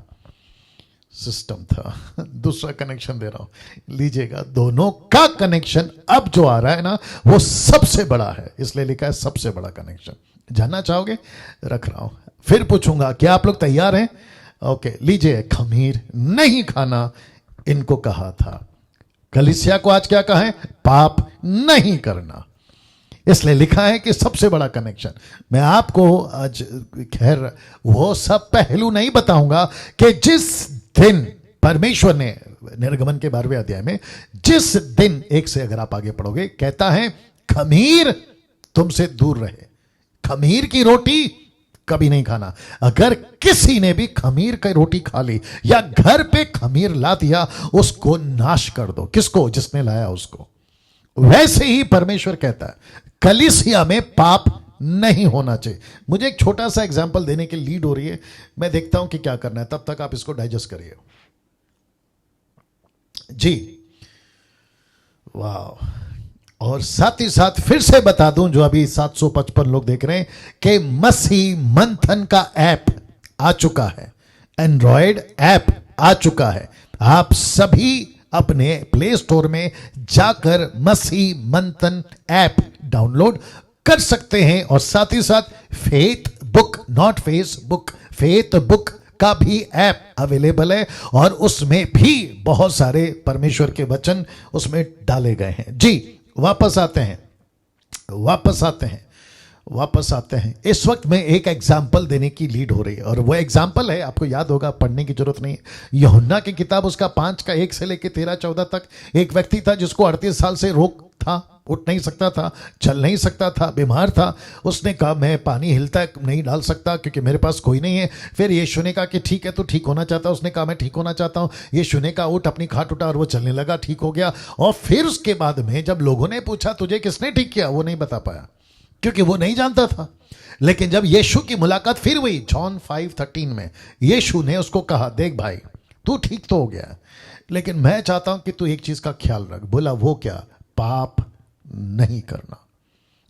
A: दूसरा कनेक्शन दे रहा हूं, लीजिएगा। दोनों का कनेक्शन अब जो आ रहा है ना, वो सबसे बड़ा है, इसलिए लिखा है सबसे बड़ा कनेक्शन। जानना चाहोगे? रख रहा हूं, फिर पूछूंगा। क्या आप लोग तैयार हैं? ओके, लीजिए। खमीर नहीं खाना इनको कहा था, कलीसिया को आज क्या कहा है? पाप नहीं करना। इसलिए लिखा है कि सबसे बड़ा कनेक्शन, मैं आपको आज खैर वो सब पहलू नहीं बताऊंगा कि जिस दिन परमेश्वर ने निर्गमन के 12वें अध्याय में जिस दिन, एक से अगर आप आगे पढ़ोगे, कहता है खमीर तुमसे दूर रहे, खमीर की रोटी कभी नहीं खाना। अगर किसी ने भी खमीर की रोटी खा ली या घर पे खमीर ला दिया, उसको नाश कर दो। किसको? जिसने लाया उसको। वैसे ही परमेश्वर कहता है कलीसिया में पाप नहीं होना चाहिए। मुझे एक छोटा सा एग्जांपल देने की लीड हो रही है, मैं देखता हूं कि क्या करना है, तब तक आप इसको डाइजेस्ट करिए। जी वाह। और साथ ही साथ फिर से बता दूं, जो अभी 755 लोग देख रहे हैं, कि मसीह मंथन का ऐप आ चुका है, एंड्रॉयड ऐप आ चुका है। आप सभी अपने प्ले स्टोर में जाकर मसीह मंथन ऐप डाउनलोड कर सकते हैं। और साथ ही साथ faith book, not Facebook, faith book का भी ऐप अवेलेबल है, और उसमें भी बहुत सारे परमेश्वर के वचन उसमें डाले गए हैं। जी वापस आते हैं। इस वक्त में एक एग्जाम्पल देने की लीड हो रही है, और वो एग्जाम्पल है, आपको याद होगा, पढ़ने की जरूरत नहीं है। यूहन्ना की किताब उसका 5 का 1 से लेकर 13-14 तक, एक व्यक्ति था जिसको 38 साल से रोग था, उठ नहीं सकता था, चल नहीं सकता था, बीमार था। उसने कहा मैं पानी हिलता नहीं डाल सकता क्योंकि मेरे पास कोई नहीं है। फिर यीशु ने कहा कि ठीक है तू ठीक होना चाहता है। उसने कहा मैं ठीक होना चाहता हूँ। यीशु ने कहा उठ, अपनी खाट उठा, और वो चलने लगा, ठीक हो गया। और फिर उसके बाद में जब लोगों ने पूछा तुझे किसने ठीक किया, वो नहीं बता पाया क्योंकि वो नहीं जानता था। लेकिन जब यीशु की मुलाकात फिर हुई जॉन 5:13 में, यीशु ने उसको कहा देख भाई तू ठीक तो हो गया, लेकिन मैं चाहता हूं कि तू एक चीज का ख्याल रख। बोला वो क्या? पाप नहीं करना।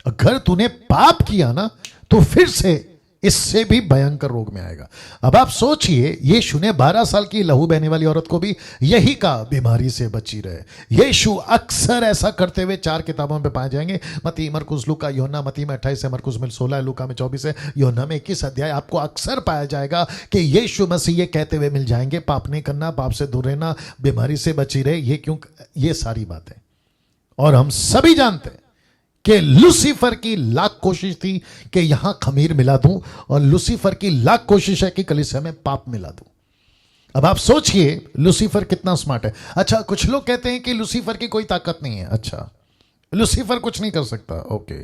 A: अगर तूने पाप किया ना तो फिर से इससे भी भयंकर रोग में आएगा। अब आप सोचिए, यीशु ने 12 साल की लहू बहने वाली औरत को भी यही कहा बीमारी से बची रहे। यीशु अक्सर ऐसा करते हुए 4 किताबों में पाए जाएंगे, मत्ती, मरकुस, लूका, यूहन्ना। मत्ती में 28 है, मरकुस में 16 है, लूका में 24 है, यूहन्ना में 21 अध्याय। आपको अक्सर पाया जाएगा कि यीशु मसीह ये कहते हुए मिल जाएंगे, पाप नहीं करना, पाप से दूर रहना, बीमारी से बची रहे। ये क्यों? ये सारी बातें। और हम सभी जानते हैं कि लूसीफर की लाख कोशिश थी कि यहां खमीर मिला दूं, और लूसीफर की लाख कोशिश है कि कलीसिया में पाप मिला दूं। अब आप सोचिए लूसीफर कितना स्मार्ट है। अच्छा, कुछ लोग कहते हैं कि लूसीफर की कोई ताकत नहीं है। अच्छा, लूसीफर कुछ नहीं कर सकता। ओके,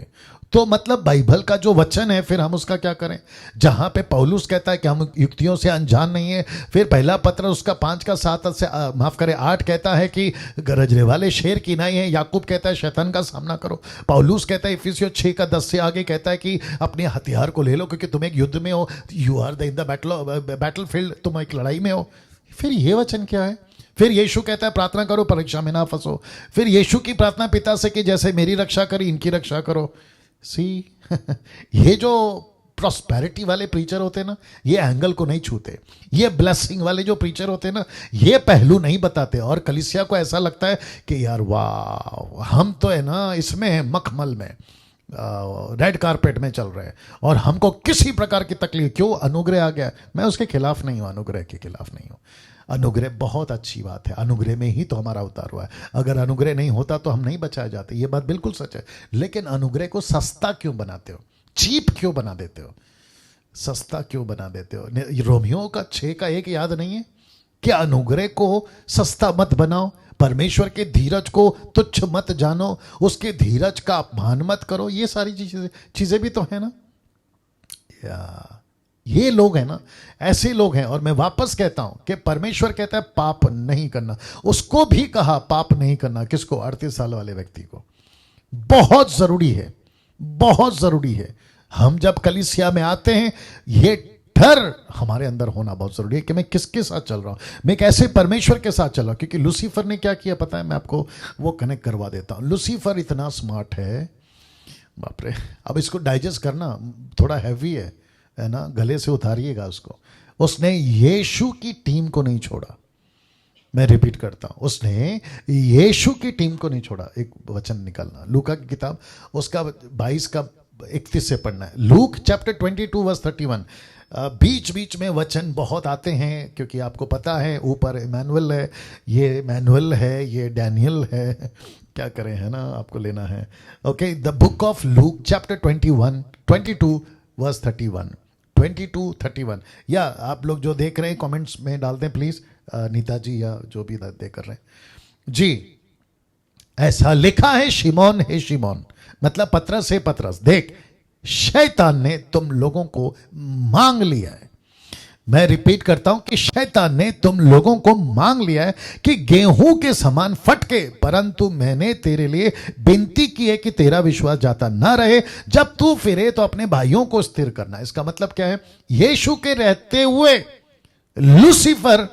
A: तो मतलब बाइबल का जो वचन है फिर हम उसका क्या करें? जहां पे पौलुस कहता है कि हम युक्तियों से अनजान नहीं है, फिर पहला पत्र उसका 5 का 7 से 8 कहता है कि गरजने वाले शेर की नहीं है। याकूब कहता है शैतान का सामना करो। पौलुस कहता है इफिसियों 6 का 10 से आगे कहता है कि अपने हथियार को ले लो क्योंकि तुम एक युद्ध में हो, you are in the battlefield, तुम एक लड़ाई में हो। फिर ये वचन क्या है? फिर यीशु कहता है प्रार्थना करो परीक्षा में ना फंसो। फिर यीशु की प्रार्थना पिता से कि जैसे मेरी रक्षा करी इनकी रक्षा करो। सी ये जो प्रॉस्पेरिटी वाले प्रीचर होते हैं ना, ये एंगल को नहीं छूते। ये ब्लेसिंग वाले जो प्रीचर होते हैं ना, ये पहलू नहीं बताते। और कलीसिया को ऐसा लगता है कि यार वाह, हम तो है ना इसमें है, मखमल में, रेड कारपेट में चल रहे हैं, और हमको किसी प्रकार की तकलीफ। क्यों? अनुग्रह आ गया। मैं उसके खिलाफ नहीं हूं, अनुग्रह के खिलाफ नहीं हूं। अनुग्रह बहुत अच्छी बात है, अनुग्रह में ही तो हमारा उद्धार हुआ है। अगर अनुग्रह नहीं होता तो हम नहीं बचाए जाते, ये बात बिल्कुल सच है। लेकिन अनुग्रह को सस्ता क्यों बनाते हो? चीप क्यों बना देते हो? सस्ता क्यों बना देते हो? रोमियो का 6 का 1 याद नहीं है कि अनुग्रह को सस्ता मत बनाओ, परमेश्वर के धीरज को तुच्छ मत जानो, उसके धीरज का अपमान मत करो। ये सारी चीजें भी तो है ना। ये लोग हैं ना, ऐसे लोग हैं। और मैं वापस कहता हूं कि परमेश्वर कहता है पाप नहीं करना। उसको भी कहा पाप नहीं करना। किसको? 38 साल वाले व्यक्ति को। बहुत जरूरी है, बहुत जरूरी है। हम जब कलीसिया में आते हैं, ये डर हमारे अंदर होना बहुत जरूरी है कि मैं किसके साथ चल रहा हूं, मैं कैसे परमेश्वर के साथ चल रहा हूं। क्योंकि लूसीफर ने क्या किया पता है? मैं आपको वो कनेक्ट करवा देता हूं। लूसीफर इतना स्मार्ट है, बाप रे। अब इसको डाइजेस्ट करना थोड़ा हैवी है ना, गले से उतारिएगा उसको। उसने यीशु की टीम को नहीं छोड़ा। मैं रिपीट करता हूं, उसने यीशु की टीम को नहीं छोड़ा। एक वचन निकालना, लूका की किताब उसका 22 का 31 से पढ़ना है। Luke chapter 22 verse 31। बीच बीच में वचन बहुत आते हैं, क्योंकि आपको पता है ऊपर इमैनुअल है, ये इमैनुअल है, ये डैनियल है, क्या करें, है ना, आपको लेना है। Okay, the book of Luke chapter 22 verse 31, 22-31। या आप लोग जो देख रहे हैं कमेंट्स में डाल दें प्लीज, नीता जी या जो भी देख कर रहे हैं जी। ऐसा लिखा है, शिमोन है शिमोन, मतलब पतरस है पतरस, देख शैतान ने तुम लोगों को मांग लिया है। मैं रिपीट करता हूं कि शैतान ने तुम लोगों को मांग लिया है कि गेहूं के समान फटके, परंतु मैंने तेरे लिए विनती की है कि तेरा विश्वास जाता ना रहे। जब तू फिरे तो अपने भाइयों को स्थिर करना। इसका मतलब क्या है? यीशु के रहते हुए लूसीफर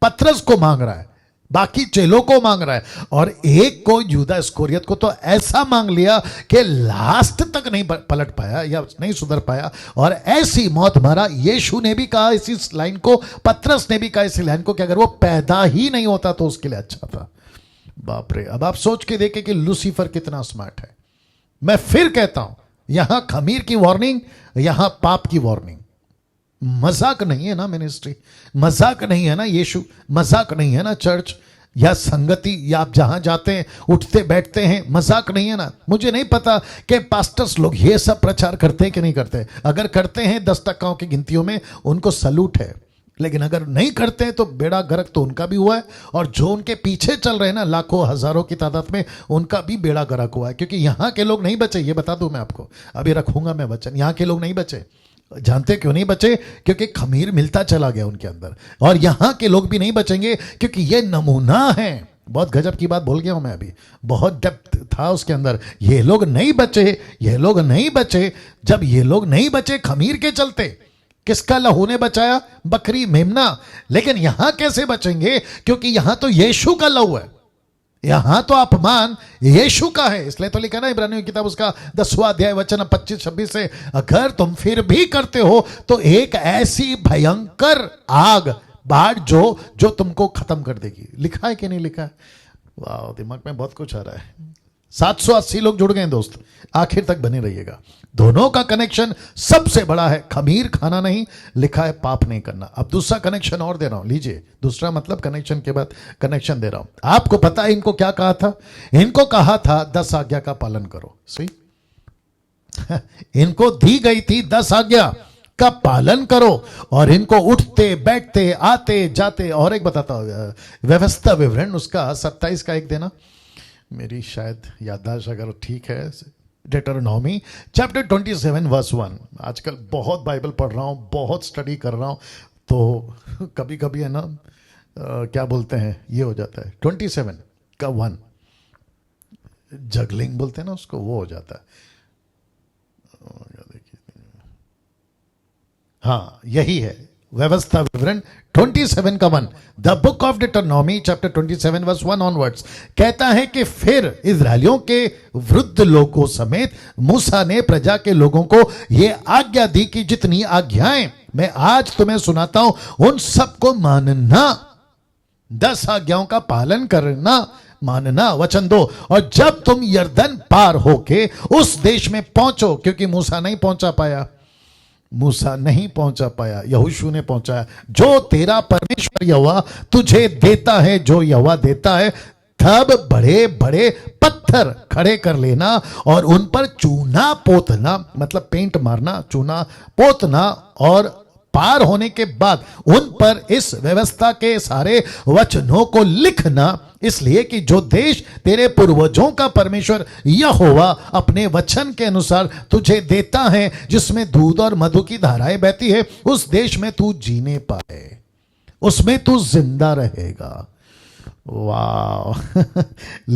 A: पतरस को मांग रहा है, बाकी चेलों को मांग रहा है, और एक को यूदा इस्करियोत को तो ऐसा मांग लिया कि लास्ट तक नहीं पलट पाया या नहीं सुधर पाया, और ऐसी मौत मरा। यीशु ने भी कहा इसी लाइन को, पतरस ने भी कहा इसी लाइन को, कि अगर वो पैदा ही नहीं होता तो उसके लिए अच्छा था। बाप रे, अब आप सोच के देखें कि लूसीफर कितना स्मार्ट है। मैं फिर कहता हूं, यहां खमीर की वार्निंग, यहां पाप की वार्निंग। मजाक नहीं है ना मिनिस्ट्री, मजाक नहीं है ना यीशु, मजाक नहीं है ना चर्च या संगति, या आप जहां जाते हैं उठते बैठते हैं, मजाक नहीं है ना। मुझे नहीं पता कि पास्टर्स लोग ये सब प्रचार करते हैं कि नहीं करते। अगर करते हैं 10% की गिनतियों में, उनको सलूट है, लेकिन अगर नहीं करते हैं तो बेड़ा गर्क तो उनका भी हुआ है, और जो उनके पीछे चल रहे हैं ना लाखों हजारों की तादाद में, उनका भी बेड़ा गर्क हुआ है। क्योंकि यहां के लोग नहीं बचे, ये बता दूं मैं आपको, अभी रखूंगा मैं वचन। यहां के लोग नहीं बचे, जानते क्यों नहीं बचे? क्योंकि खमीर मिलता चला गया उनके अंदर। और यहां के लोग भी नहीं बचेंगे, क्योंकि ये नमूना है। बहुत गजब की बात बोल गया हूं मैं अभी, बहुत डेप्थ था उसके अंदर। ये लोग नहीं बचे, ये लोग नहीं बचे। जब ये लोग नहीं बचे खमीर के चलते, किसका लहू ने बचाया? बकरी मेमना। लेकिन यहां कैसे बचेंगे? क्योंकि यहां तो यीशु का लहू है, यहां तो अपमान यीशु का है। इसलिए तो लिखा ना इब्रानियों की किताब उसका 10वां अध्याय वचन 25-26 से, अगर तुम फिर भी करते हो तो एक ऐसी भयंकर आग बाढ़ जो तुमको खत्म कर देगी। लिखा है कि नहीं लिखा है? वाह, दिमाग में बहुत कुछ आ रहा है। 780 लोग जुड़ गए दोस्त, आखिर तक बने रहिएगा। दोनों का कनेक्शन सबसे बड़ा है, खमीर खाना नहीं, लिखा है पाप नहीं करना। अब दूसरा कनेक्शन और दे रहा हूं, लीजिए। दूसरा मतलब कनेक्शन के बाद कनेक्शन दे रहा हूं। आपको पता है इनको क्या कहा था? इनको कहा था 10 आज्ञा का पालन करो। सही इनको दी गई थी 10 आज्ञा का पालन करो, और इनको उठते बैठते आते जाते। और एक बताता हूं व्यवस्था विवरण उसका 27 का एक देना, मेरी शायद याददाश्त अगर ठीक है। डेटरोनॉमी चैप्टर 27 वर्स 1। आजकल बहुत बाइबल पढ़ रहा हूँ, बहुत स्टडी कर रहा हूँ, तो कभी कभी है ना क्या बोलते हैं, ये हो जाता है 27 का 1, जगलिंग बोलते हैं ना उसको, वो हो जाता है। हाँ, यही है व्यवस्था विवरण 27 का 1। The book of Deuteronomy chapter 27 verse 1 onwards कहता है कि फिर इजरायलियों के वृद्ध लोगों समेत मूसा ने प्रजा के लोगों को यह आज्ञा दी कि जितनी आज्ञाएं मैं आज तुम्हें सुनाता हूं उन सबको मानना, 10 आज्ञाओं का पालन करना, मानना। वचन 2, और जब तुम यरदन पार होके उस देश में पहुंचो, क्योंकि मूसा नहीं पहुंचा पाया, मूसा नहीं पहुंचा पाया, यहोशू ने पहुंचाया। जो तेरा परमेश्वर यहोवा तुझे देता है, जो यहोवा देता है, तब बड़े बड़े पत्थर खड़े कर लेना और उन पर चूना पोतना, मतलब पेंट मारना, चूना पोतना, और पार होने के बाद उन पर इस व्यवस्था के सारे वचनों को लिखना, इसलिए कि जो देश तेरे पूर्वजों का परमेश्वर यहोवा अपने वचन के अनुसार तुझे देता है, जिसमें दूध और मधु की धाराएं बहती है, उस देश में तू जीने पाए, उसमें तू जिंदा रहेगा। वाह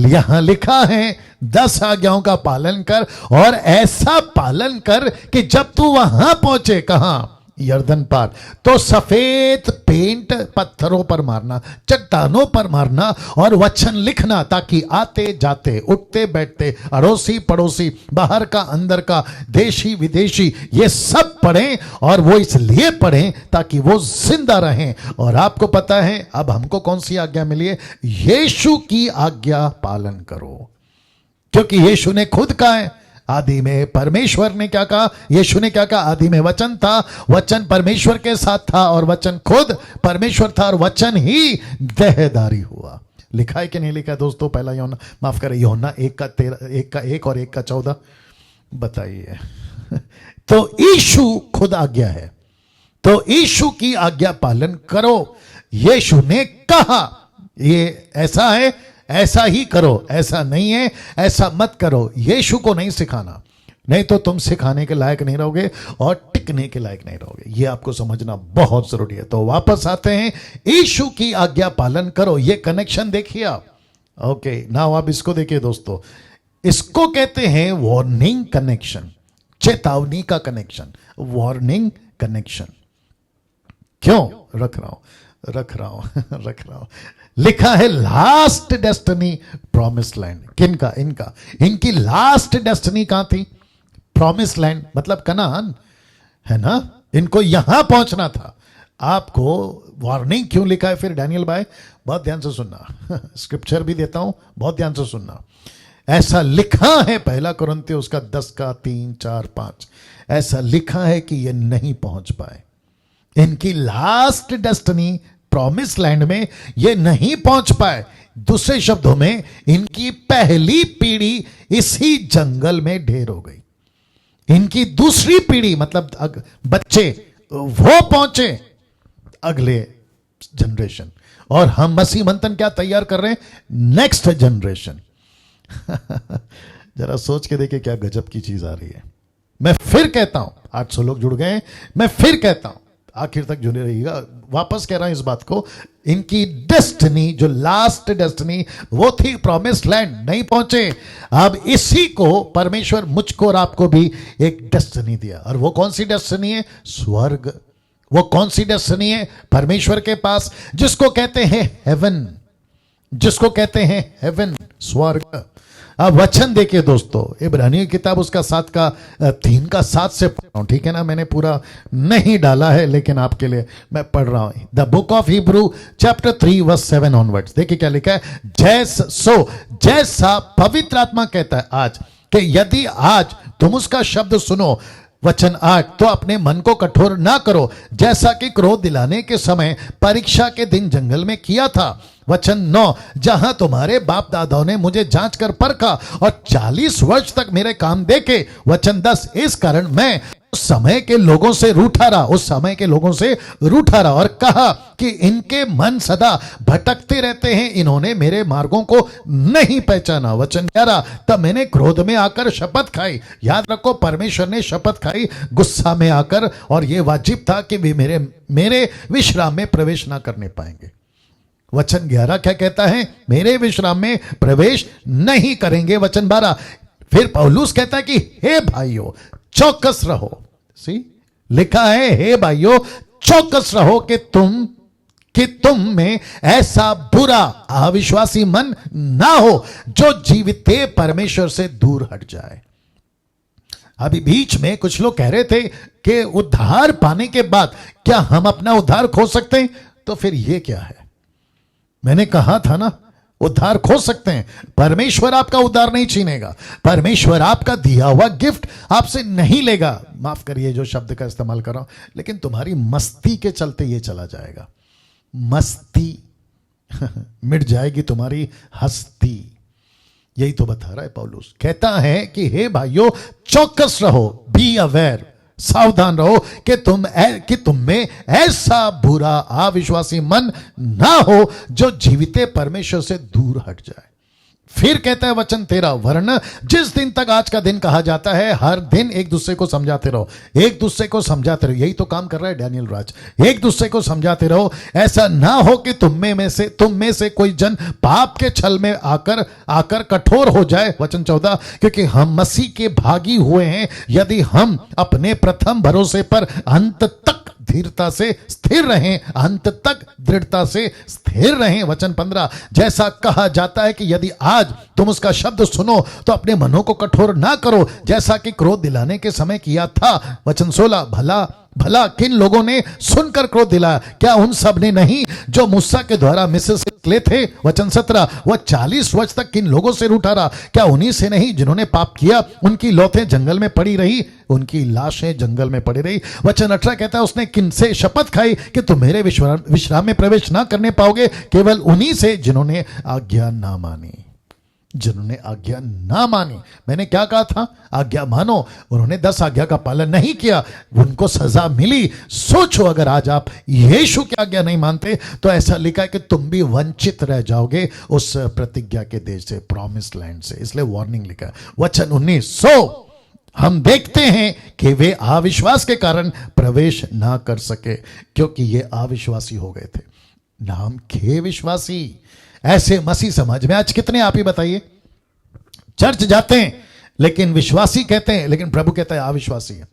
A: यहां लिखा है 10 आज्ञाओं का पालन कर, और ऐसा पालन कर कि जब तू वहां पहुंचे, कहां? यरदन पार, तो सफेद पेंट पत्थरों पर मारना, चट्टानों पर मारना, और वचन लिखना, ताकि आते जाते उठते बैठते अड़ोसी पड़ोसी, बाहर का अंदर का, देशी विदेशी, ये सब पढ़ें। और वो इसलिए पढ़ें ताकि वो जिंदा रहें। और आपको पता है अब हमको कौन सी आज्ञा मिली है? यीशु की आज्ञा पालन करो, क्योंकि यीशु ने खुद कहा है, आदि में परमेश्वर ने क्या कहा, यीशु ने क्या कहा, आदि में वचन था, वचन परमेश्वर के साथ था और वचन खुद परमेश्वर था और वचन ही देहधारी हुआ। लिखा है कि नहीं लिखा है दोस्तों? पहला यूहन्ना, माफ करें, यूहन्ना 1:1 और 1:14 बताइए। तो यीशु खुद आज्ञा है, तो यीशु की आज्ञा पालन करो। यीशु ने कहा ये ऐसा है, ऐसा ही करो, ऐसा नहीं है ऐसा मत करो। यीशु को नहीं सिखाना, नहीं तो तुम सिखाने के लायक नहीं रहोगे और टिकने के लायक नहीं रहोगे। ये आपको समझना बहुत जरूरी है। तो वापस आते हैं, यीशु की आज्ञा पालन करो। ये कनेक्शन देखिए आप। ओके, नाउ आप इसको देखिए दोस्तों, इसको कहते हैं वार्निंग कनेक्शन, चेतावनी का कनेक्शन, वार्निंग कनेक्शन। क्यों रख रहा हूं लिखा है लास्ट डेस्टिनी प्रॉमिस लैंड। किनका? इनकी लास्ट डेस्टिनी कहां थी? प्रॉमिस लैंड, मतलब कनान है ना। इनको यहां पहुंचना था। आपको वार्निंग क्यों लिखा है फिर डैनियल भाई? बहुत ध्यान से सुनना, स्क्रिप्चर भी देता हूं, बहुत ध्यान से सुनना। ऐसा लिखा है 1 कुरिन्थियों उसका 10:3-4-5, ऐसा लिखा है कि ये नहीं पहुंच पाए। इनकी लास्ट डेस्टिनी प्रॉमिस लैंड में ये नहीं पहुंच पाए। दूसरे शब्दों में, इनकी पहली पीढ़ी इसी जंगल में ढेर हो गई। इनकी दूसरी पीढ़ी मतलब बच्चे वो पहुंचे अगले जनरेशन, और हम मसीह मंथन क्या तैयार कर रहे हैं? Next generation. जरा सोच के देखिए क्या गजब की चीज आ रही है। मैं फिर कहता हूं, 800 लोग जुड़ गए, मैं फिर कहता हूं, आखिर तक जुड़े रहिएगा। वापस कह रहा हूं इस बात को, इनकी डेस्टिनी, जो लास्ट डेस्टिनी वो थी प्रॉमिस लैंड, नहीं पहुंचे। अब इसी को परमेश्वर मुझको और आपको भी एक डेस्टिनी दिया, और वो कौन सी डेस्टिनी है? स्वर्ग। वो कौन सी डेस्टिनी है? परमेश्वर के पास, जिसको कहते हैं हेवन, जिसको कहते हैं हेवन, स्वर्ग। अब वचन देखिए दोस्तों, इब्रानियों की किताब उसका 3:7 से पढ़ रहा हूं, ठीक है ना। मैंने पूरा नहीं डाला है, लेकिन आपके लिए मैं पढ़ रहा हूं। The book of Hebrew chapter 3:7 onwards. देखिए क्या लिखा है, जैसा पवित्र आत्मा कहता है आज, कि यदि आज तुम उसका शब्द सुनो, वचन 8, तो अपने मन को कठोर ना करो, जैसा कि क्रोध दिलाने के समय परीक्षा के दिन जंगल में किया था। वचन 9, जहां तुम्हारे बाप दादाओं ने मुझे जांच कर परखा और 40 वर्ष तक मेरे काम देखे। वचन 10, इस कारण मैं उस समय के लोगों से रूठा रहा और कहा कि इनके मन सदा भटकते रहते हैं, इन्होंने मेरे मार्गों को नहीं पहचाना। वचन 11, तब मैंने क्रोध में आकर शपथ खाई। याद रखो, परमेश्वर ने शपथ खाई गुस्सा में आकर, और यह वाजिब था कि वे मेरे विश्राम में प्रवेश ना करने पाएंगे। वचन 11 क्या कहता है? मेरे विश्राम में प्रवेश नहीं करेंगे। वचन 12, फिर पौलुस कहता है कि हे भाइयों चौकस रहो। लिखा है, हे भाइयों चौकस रहो कि तुम में ऐसा बुरा अविश्वासी मन ना हो जो जीवित परमेश्वर से दूर हट जाए। अभी बीच में कुछ लोग कह रहे थे कि उद्धार पाने के बाद क्या हम अपना उद्धार खो सकते हैं? तो फिर ये क्या है? मैंने कहा था ना, उद्धार खो सकते हैं, परमेश्वर आपका उद्धार नहीं छीनेगा। परमेश्वर आपका दिया हुआ गिफ्ट आपसे नहीं लेगा। माफ करिए जो शब्द का इस्तेमाल कर रहा हूं, लेकिन तुम्हारी मस्ती के चलते ये चला जाएगा। मस्ती मिट जाएगी तुम्हारी हस्ती। यही तो बता रहा है पौलुस। कहता है कि हे भाइयों चौकस रहो, बी अवेयर, सावधान रहो कि तुम में ऐसा बुरा अविश्वासी मन ना हो जो जीवित परमेश्वर से दूर हट जाए। फिर कहता है वचन 13, वरन जिस दिन तक आज का दिन कहा जाता है, हर दिन एक दूसरे को समझाते रहो, एक दूसरे को समझाते रहो। यही तो काम कर रहा है डैनियल राज, एक दूसरे को समझाते रहो। ऐसा ना हो कि तुम में से कोई जन पाप के छल में आकर कठोर हो जाए। वचन 14, क्योंकि हम मसीह के भागी हुए हैं, यदि हम अपने प्रथम भरोसे पर अंत तक धीरता से स्थिर रहें, अंत तक दृढ़ता से स्थिर रहें। वचन 15, जैसा कहा जाता है कि यदि आज तुम उसका शब्द सुनो तो अपने मनों को कठोर ना करो, जैसा कि क्रोध दिलाने के समय किया था। वचन 16, भला किन लोगों ने सुनकर क्रोध दिलाया? क्या उन सब ने नहीं जो मूसा के द्वारा मिस्र से निकले थे। वचन 17, वह 40 वर्ष तक किन लोगों से रूठा रहा? क्या उन्हीं से नहीं जिन्होंने पाप किया? उनकी लौथें जंगल में पड़ी रही, उनकी लाशें जंगल में पड़ी रही। वचन 18 कहता है, उसने किनसे शपथ खाई कि तुम मेरे विश्राम में प्रवेश ना करने पाओगे? केवल उन्हीं से जिन्होंने आज्ञा ना मानी, जिन्होंने आज्ञा ना मानी। मैंने क्या कहा था? आज्ञा मानो। उन्होंने 10 आज्ञा का पालन नहीं किया, उनको सजा मिली। सोचो अगर आज आप यीशु की आज्ञा नहीं मानते तो ऐसा लिखा है कि तुम भी वंचित रह जाओगे उस प्रतिज्ञा के देश से, प्रॉमिस लैंड से। इसलिए वार्निंग लिखा है। वचन 19, सो हम देखते हैं कि वे अविश्वास के कारण प्रवेश ना कर सके, क्योंकि ये अविश्वासी हो गए थे। नाम के विश्वासी। ऐसे मसीह समाज में आज कितने आप ही बताइए? चर्च जाते हैं लेकिन विश्वासी कहते हैं, लेकिन प्रभु कहता है अविश्वासी है।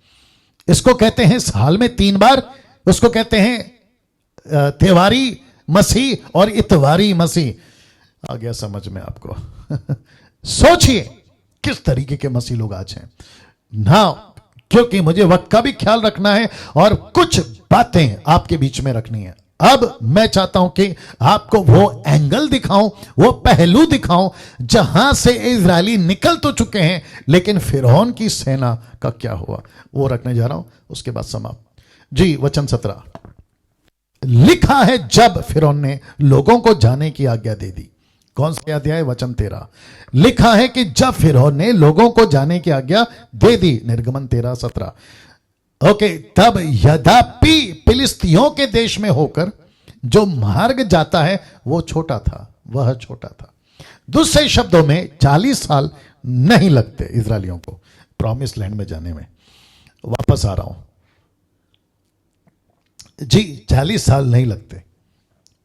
A: इसको कहते हैं साल में 3 बार, उसको कहते हैं त्योहारी मसीह और इतवारी मसीह। आ गया समझ में आपको? सोचिए किस तरीके के मसीह लोग आज हैं ना, क्योंकि मुझे वक्त का भी ख्याल रखना है और कुछ बातें आपके बीच में रखनी है। अब मैं चाहता हूं कि आपको वो एंगल दिखाऊं, वो पहलू दिखाऊं जहां से इजरायली निकल तो चुके हैं, लेकिन फिरौन की सेना का क्या हुआ वो रखने जा रहा हूं। उसके बाद समाप्त। जी, वचन 17 लिखा है, जब फिरौन ने लोगों को जाने की आज्ञा दे दी। कौन सा अध्याय? वचन 13। लिखा है कि जब फिरौन ने लोगों को जाने की आज्ञा दे दी, निर्गमन 13-17। ओके, तब यद्यपि फिलिस्तियों के देश में होकर जो मार्ग जाता है वो छोटा था, वह छोटा था। दूसरे शब्दों में 40 साल नहीं लगते इजरायलियों को प्रॉमिस लैंड में जाने में। वापस आ रहा हूं जी, 40 साल नहीं लगते,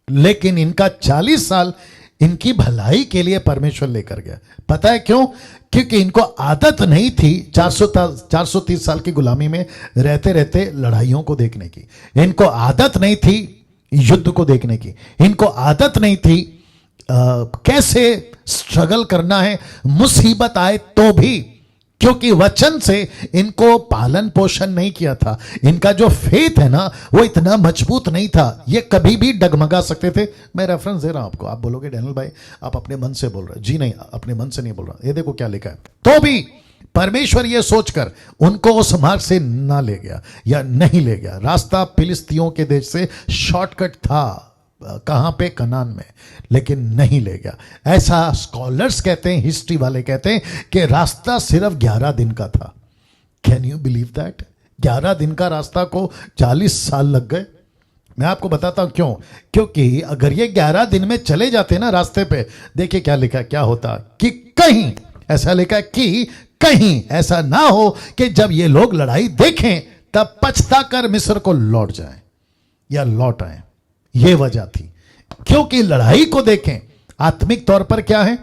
A: लेकिन इनका 40 साल इनकी भलाई के लिए परमेश्वर लेकर गया। पता है क्यों? क्योंकि इनको आदत नहीं थी 430 साल की गुलामी में रहते रहते लड़ाइयों को देखने की। इनको आदत नहीं थी युद्ध को देखने की। इनको आदत नहीं थी कैसे स्ट्रगल करना है मुसीबत आए तो भी, क्योंकि वचन से इनको पालन पोषण नहीं किया था। इनका जो फेथ है ना वो इतना मजबूत नहीं था, ये कभी भी डगमगा सकते थे। मैं रेफरेंस दे रहा हूं आपको। आप बोलोगे डैनियल भाई आप अपने मन से बोल रहे हैं। जी नहीं, अपने मन से नहीं बोल रहा। ये देखो क्या लिखा है। तो भी परमेश्वर ये सोचकर उनको उस मार्ग से ना ले गया या नहीं ले गया। रास्ता फिलिस्तियों के देश से शॉर्टकट था, कहां पे? कनान में, लेकिन नहीं ले गया। ऐसा स्कॉलर्स कहते हैं, हिस्ट्री वाले कहते हैं कि रास्ता सिर्फ 11 दिन का था। Can you believe that? 11 दिन का रास्ता को 40 साल लग गए। मैं आपको बताता हूं क्यों। क्योंकि अगर ये 11 दिन में चले जाते ना रास्ते पे, देखिए क्या लिखा, क्या होता कि कहीं ऐसा लिखा कि कहीं ऐसा ना हो कि जब ये लोग लड़ाई देखें तब पछता कर मिस्र को लौट जाएं या लौट आए। यह वजह थी, क्योंकि लड़ाई को देखें। आत्मिक तौर पर क्या है,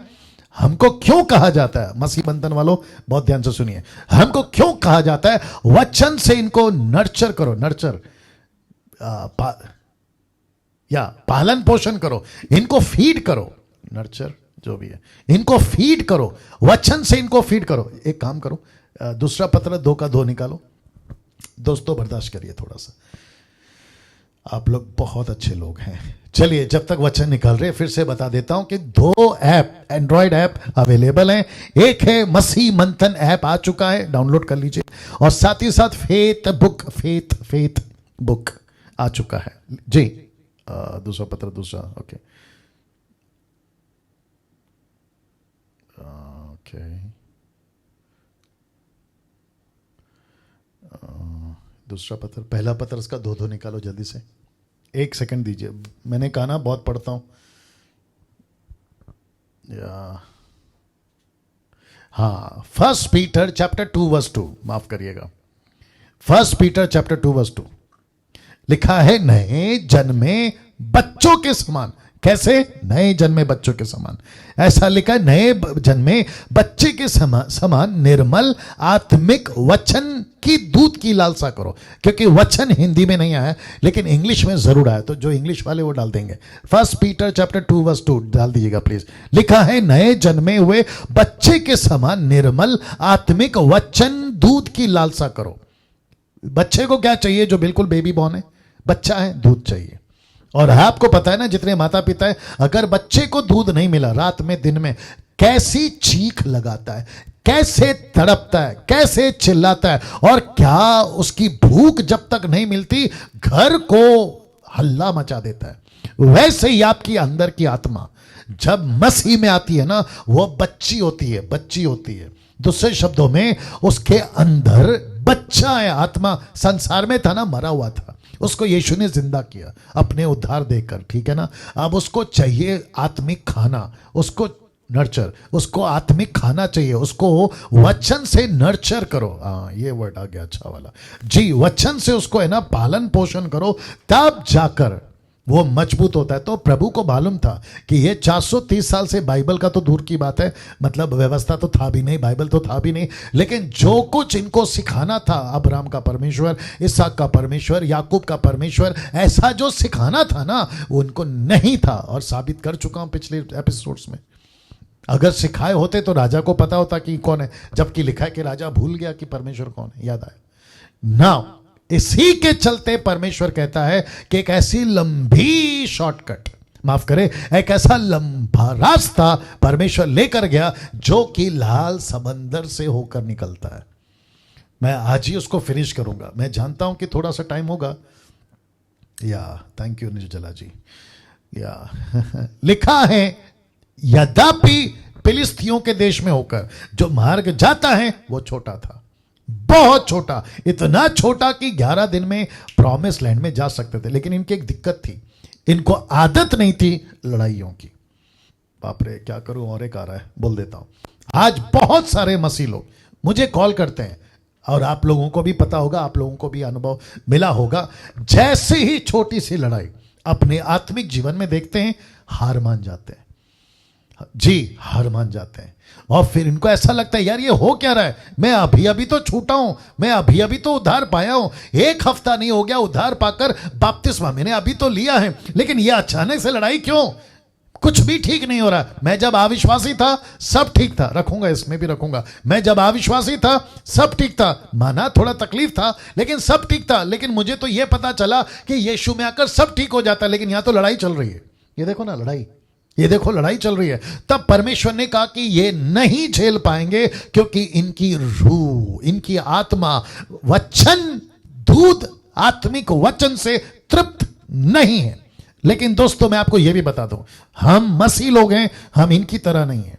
A: हमको क्यों कहा जाता है, मसीह बंधन वालों बहुत ध्यान से सुनिए, हमको क्यों कहा जाता है वचन से इनको नर्चर करो, नर्चर या पालन पोषण करो, इनको फीड करो, नर्चर जो भी है, इनको फीड करो, वचन से इनको फीड करो। एक काम करो, दूसरा पत्र 2:2 निकालो। दोस्तों बर्दाश्त करिए थोड़ा सा, आप लोग बहुत अच्छे लोग हैं। चलिए जब तक वचन निकल रहे फिर से बता देता हूं कि 2 ऐप, एंड्रॉयड ऐप अवेलेबल हैं। एक है मसीह मंथन ऐप, आ चुका है, डाउनलोड कर लीजिए, और साथ ही साथ फेथ बुक आ चुका है जी। दूसरा पत्र, दूसरा, ओके दूसरा पत्र, पहला पत्र इसका 2 निकालो जल्दी से। 1 सेकंड दीजिए, मैंने कहा ना बहुत पढ़ता हूं। हाँ, 1 पीटर चैप्टर 2:2, माफ करिएगा, 1 पीटर चैप्टर 2:2 लिखा है, नए जन्मे बच्चों के समान। कैसे? नए जन्मे बच्चों के समान। ऐसा लिखा है, नए जन्मे बच्चे के समान निर्मल आत्मिक वचन की दूध की लालसा करो। क्योंकि वचन हिंदी में नहीं आया लेकिन इंग्लिश में जरूर आया, तो जो इंग्लिश वाले वो डाल देंगे। 1 पीटर चैप्टर 2:2 डाल दीजिएगा प्लीज। लिखा है, नए जन्मे हुए बच्चे के समान निर्मल आत्मिक वचन दूध की लालसा करो। बच्चे को क्या चाहिए? जो बिल्कुल बेबी बॉर्न है, बच्चा है, दूध चाहिए। और आपको पता है ना, जितने माता पिता है, अगर बच्चे को दूध नहीं मिला रात में दिन में, कैसी चीख लगाता है, कैसे तड़पता है, कैसे चिल्लाता है, और क्या उसकी भूख जब तक नहीं मिलती घर को हल्ला मचा देता है। वैसे ही आपकी अंदर की आत्मा जब मसीह में आती है ना, वो बच्ची होती है, बच्ची होती है। दूसरे शब्दों में उसके अंदर बच्चा है। आत्मा संसार में था ना, मरा हुआ था, उसको यीशु ने जिंदा किया अपने उद्धार देकर, ठीक है ना। अब उसको चाहिए आत्मिक खाना, उसको नर्चर, उसको आत्मिक खाना चाहिए, उसको वचन से नर्चर करो। हाँ, ये वर्ड आ गया अच्छा वाला जी। वचन से उसको है ना पालन पोषण करो, तब जाकर वो मजबूत होता है। तो प्रभु को मालूम था कि ये 430 साल से, बाइबल का तो दूर की बात है, मतलब व्यवस्था तो था भी नहीं, बाइबल तो था भी नहीं, लेकिन जो कुछ इनको सिखाना था, अब्राहम का परमेश्वर, इसहाक का परमेश्वर, याकूब का परमेश्वर, ऐसा जो सिखाना था ना, वो उनको नहीं था। और साबित कर चुका हूं पिछले एपिसोड्स में। अगर सिखाए होते तो राजा को पता होता कि कौन है, जबकि लिखा है कि राजा भूल गया कि परमेश्वर कौन है, याद आया ना। इसी के चलते परमेश्वर कहता है कि एक ऐसी लंबी शॉर्टकट, माफ करे, एक ऐसा लंबा रास्ता परमेश्वर लेकर गया जो कि लाल समंदर से होकर निकलता है। मैं आज ही उसको फिनिश करूंगा। मैं जानता हूं कि थोड़ा सा टाइम होगा। या थैंक यू निर्जला जी। या लिखा है, यद्यपि फिलिस्तियों के देश में होकर जो मार्ग जाता है वो छोटा था, बहुत छोटा, इतना छोटा कि 11 दिन में प्रॉमिस लैंड में जा सकते थे। लेकिन इनकी एक दिक्कत थी, इनको आदत नहीं थी लड़ाइयों की। बाप रे, क्या करूं, और एक आ रहा है, बोल देता हूं। आज बहुत सारे मसीह लोग मुझे कॉल करते हैं, और आप लोगों को भी पता होगा, आप लोगों को भी अनुभव मिला होगा, जैसे ही छोटी सी लड़ाई अपने आत्मिक जीवन में देखते हैं, हार मान जाते हैं जी, हार मान जाते हैं। और फिर इनको ऐसा लगता है, यार ये हो क्या रहा है, मैं अभी अभी तो छूटा हूं, मैं अभी अभी तो उद्धार पाया हूं, 1 हफ्ता नहीं हो गया उद्धार पाकर, बपतिस्मा मैंने अभी तो लिया है, लेकिन ये अचानक से लड़ाई क्यों, कुछ भी ठीक नहीं हो रहा। मैं जब अविश्वासी था सब ठीक था, रखूंगा इसमें भी रखूंगा, मैं जब अविश्वासी था सब ठीक था, माना थोड़ा तकलीफ था लेकिन सब ठीक था। लेकिन मुझे तो यह पता चला कि यीशु में आकर सब ठीक हो जाता है, लेकिन यहां तो लड़ाई चल रही है। ये देखो ना लड़ाई, ये देखो लड़ाई चल रही है। तब परमेश्वर ने कहा कि ये नहीं झेल पाएंगे, क्योंकि इनकी रूह, इनकी आत्मा वचन, दूध आत्मिक वचन से तृप्त नहीं है। लेकिन दोस्तों, मैं आपको यह भी बता दूं, हम मसीह लोग हैं, हम इनकी तरह नहीं हैं।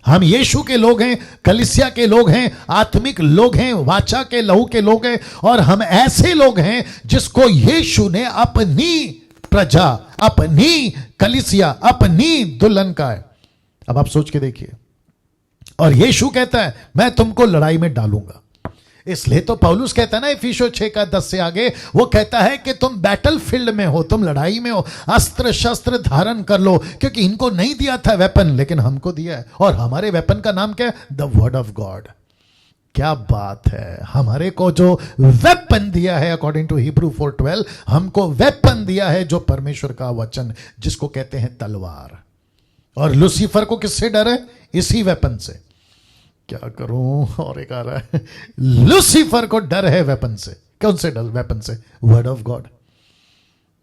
A: हम यीशु के लोग हैं, कलीसिया के लोग हैं, आत्मिक लोग हैं, वाचा के लहू के लोग हैं, और हम ऐसे लोग हैं जिसको यीशु ने अपनी प्रजा, अपनी कलीसिया, अपनी दुल्हन का है। अब आप सोच के देखिए, और यीशु कहता है मैं तुमको लड़ाई में डालूंगा। इसलिए तो पौलुस कहता है ना इफिसियों 6:10 से आगे, वो कहता है कि तुम बैटल फील्ड में हो, तुम लड़ाई में हो, अस्त्र शस्त्र धारण कर लो, क्योंकि इनको नहीं दिया था वेपन, लेकिन हमको दिया है। और हमारे वेपन का नाम क्या है? The word of God. क्या बात है, हमारे को जो वेपन दिया है अकॉर्डिंग टू हिब्रू 4:12, हमको वेपन दिया है जो परमेश्वर का वचन, जिसको कहते हैं तलवार। और लूसीफर को किससे डर है? इसी वेपन से। क्या करूं, और एक आ रहा है, लूसीफर को डर है वेपन से। कौन से डर? वेपन से, वर्ड ऑफ गॉड।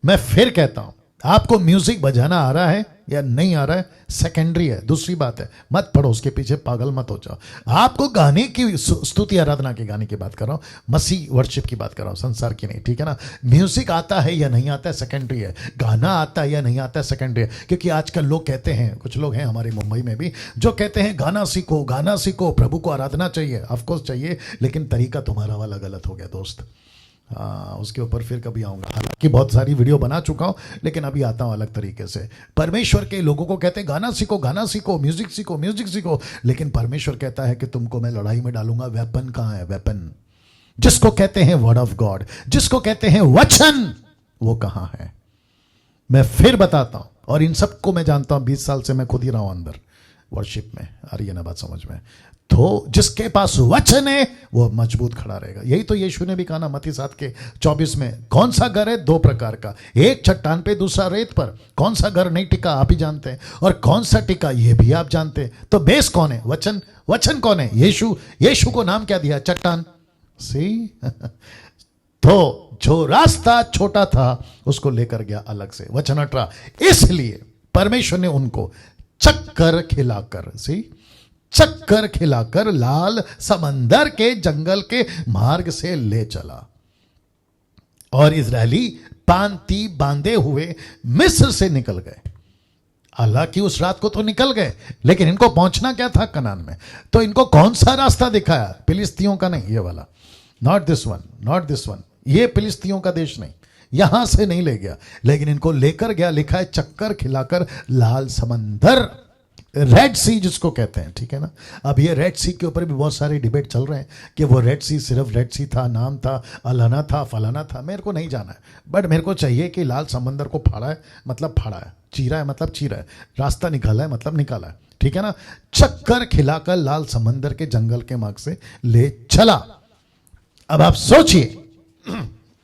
A: मैं फिर कहता हूं, आपको म्यूजिक बजाना आ रहा है या नहीं आ रहा है सेकेंडरी है, दूसरी बात है, मत पढ़ो उसके पीछे, पागल मत हो जाओ। आपको गाने की, स्तुति आराधना के गाने की बात कर रहा हूं, मसीह वर्शिप की बात कर रहा हूं, संसार की नहीं, ठीक है ना। म्यूजिक आता है या नहीं आता है सेकेंडरी है, गाना आता है या नहीं आता है सेकेंडरी है। क्योंकि आजकल लोग कहते हैं, कुछ लोग हैं हमारे मुंबई में भी, जो कहते हैं गाना सीखो, गाना सीखो, प्रभु को आराधना चाहिए। ऑफकोर्स चाहिए, लेकिन तरीका तुम्हारा वाला गलत हो गया दोस्त। उसके ऊपर फिर कभी आऊंगा, हालांकि बहुत सारी वीडियो बना चुका हूं, लेकिन अभी आता हूं अलग तरीके से। परमेश्वर के लोगों को कहते हैं गाना सीखो, गाना सीखो, म्यूजिक सीखो, म्यूजिक सीखो, लेकिन परमेश्वर कहता है कि तुमको मैं लड़ाई में डालूंगा। वेपन कहां है? वेपन जिसको कहते हैं वर्ड ऑफ गॉड, जिसको कहते हैं वचन, वो कहां है? मैं फिर बताता हूं, और इन सबको मैं जानता हूं, 20 साल से मैं खुद ही रहा हूं अंदर वर्शिप में। आ रही है ना बात समझ में? तो जिसके पास वचन है वो मजबूत खड़ा रहेगा। यही तो यीशु ने भी कहा ना मत्ती 7:24 में, कौन सा घर है? 2 प्रकार का, एक चट्टान पे, दूसरा रेत पर। कौन सा घर नहीं टिका आप ही जानते हैं, और कौन सा टिका ये भी आप जानते हैं। तो बेस कौन है? वचन। वचन कौन है? यीशु। यीशु को नाम क्या दिया? चट्टान। सी तो जो रास्ता छोटा था उसको लेकर गया अलग से। वचन 18, इसलिए परमेश्वर ने उनको चक्कर खिलाकर लाल समंदर के जंगल के मार्ग से ले चला और इजरायली पांति बांधे हुए मिस्र से निकल गए। हालांकि उस रात को तो निकल गए, लेकिन इनको पहुंचना क्या था कनान में। तो इनको कौन सा रास्ता दिखाया? फिलिस्तियों का नहीं, ये वाला, नॉट दिस वन, ये फिलिस्तियों का देश नहीं, यहां से नहीं ले गया, लेकिन इनको लेकर गया। लिखा है चक्कर खिलाकर लाल समंदर, रेड सी जिसको कहते हैं, ठीक है ना। अब ये रेड सी के ऊपर भी बहुत सारे डिबेट चल रहे हैं कि वो रेड सी सिर्फ रेड सी था, नाम था, अलाना था, फलाना था, मेरे को नहीं जाना है। बट मेरे को चाहिए कि लाल समंदर को फाड़ा है मतलब फाड़ा है, चीरा है मतलब चीरा है, रास्ता निकाला है मतलब निकाला है, ठीक है ना। चक्कर खिलाकर लाल समंदर के जंगल के मार्ग से ले चला। अब आप सोचिए,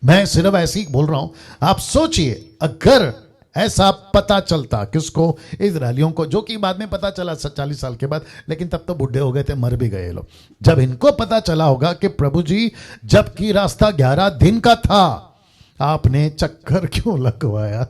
A: मैं सिर्फ ऐसे ही बोल रहा हूं, आप सोचिए अगर ऐसा पता चलता किसको? इजरायलियों को, जो कि बाद में पता चला 40 साल के बाद, लेकिन तब तो बुढ़े हो गए थे, मर भी गए लोग। जब इनको पता चला होगा कि प्रभु जी जबकि रास्ता 11 दिन का था, आपने चक्कर क्यों लगवाया?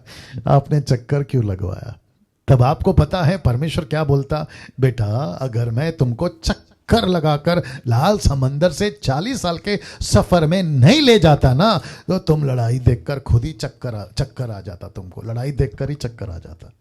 A: तब आपको पता है परमेश्वर क्या बोलता? बेटा, अगर मैं तुमको चक्कर लगाकर लाल समंदर से 40 साल के सफर में नहीं ले जाता ना, तो तुम लड़ाई देखकर खुद ही चक्कर आ जाता, तुमको लड़ाई देखकर ही चक्कर आ जाता।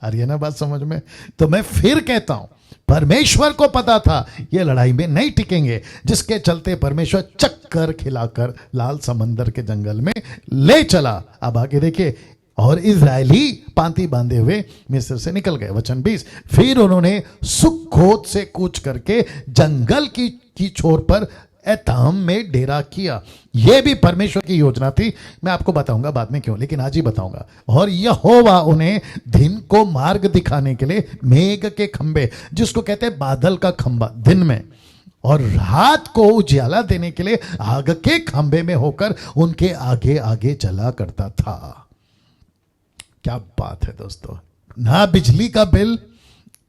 A: आ रही है ना बात समझ में? तो मैं फिर कहता हूं, परमेश्वर को पता था ये लड़ाई में नहीं टिकेंगे, जिसके चलते परमेश्वर चक्कर खिलाकर लाल समंदर के जंगल में ले चला। अब आगे देखिए, और इजरायली पांति बांधे हुए मिस्र से निकल गए। वचन 20, फिर उन्होंने सुक्कोत से कूच करके जंगल की छोर पर एताम में डेरा किया। यह भी परमेश्वर की योजना थी, मैं आपको बताऊंगा बाद में क्यों, लेकिन आज ही बताऊंगा। और यहोवा उन्हें दिन को मार्ग दिखाने के लिए मेघ के खंबे, जिसको कहते हैं बादल का खंबा, दिन में, और रात को उजियाला देने के लिए आग के खंबे में होकर उनके आगे आगे चला करता था। क्या बात है दोस्तों! ना बिजली का बिल,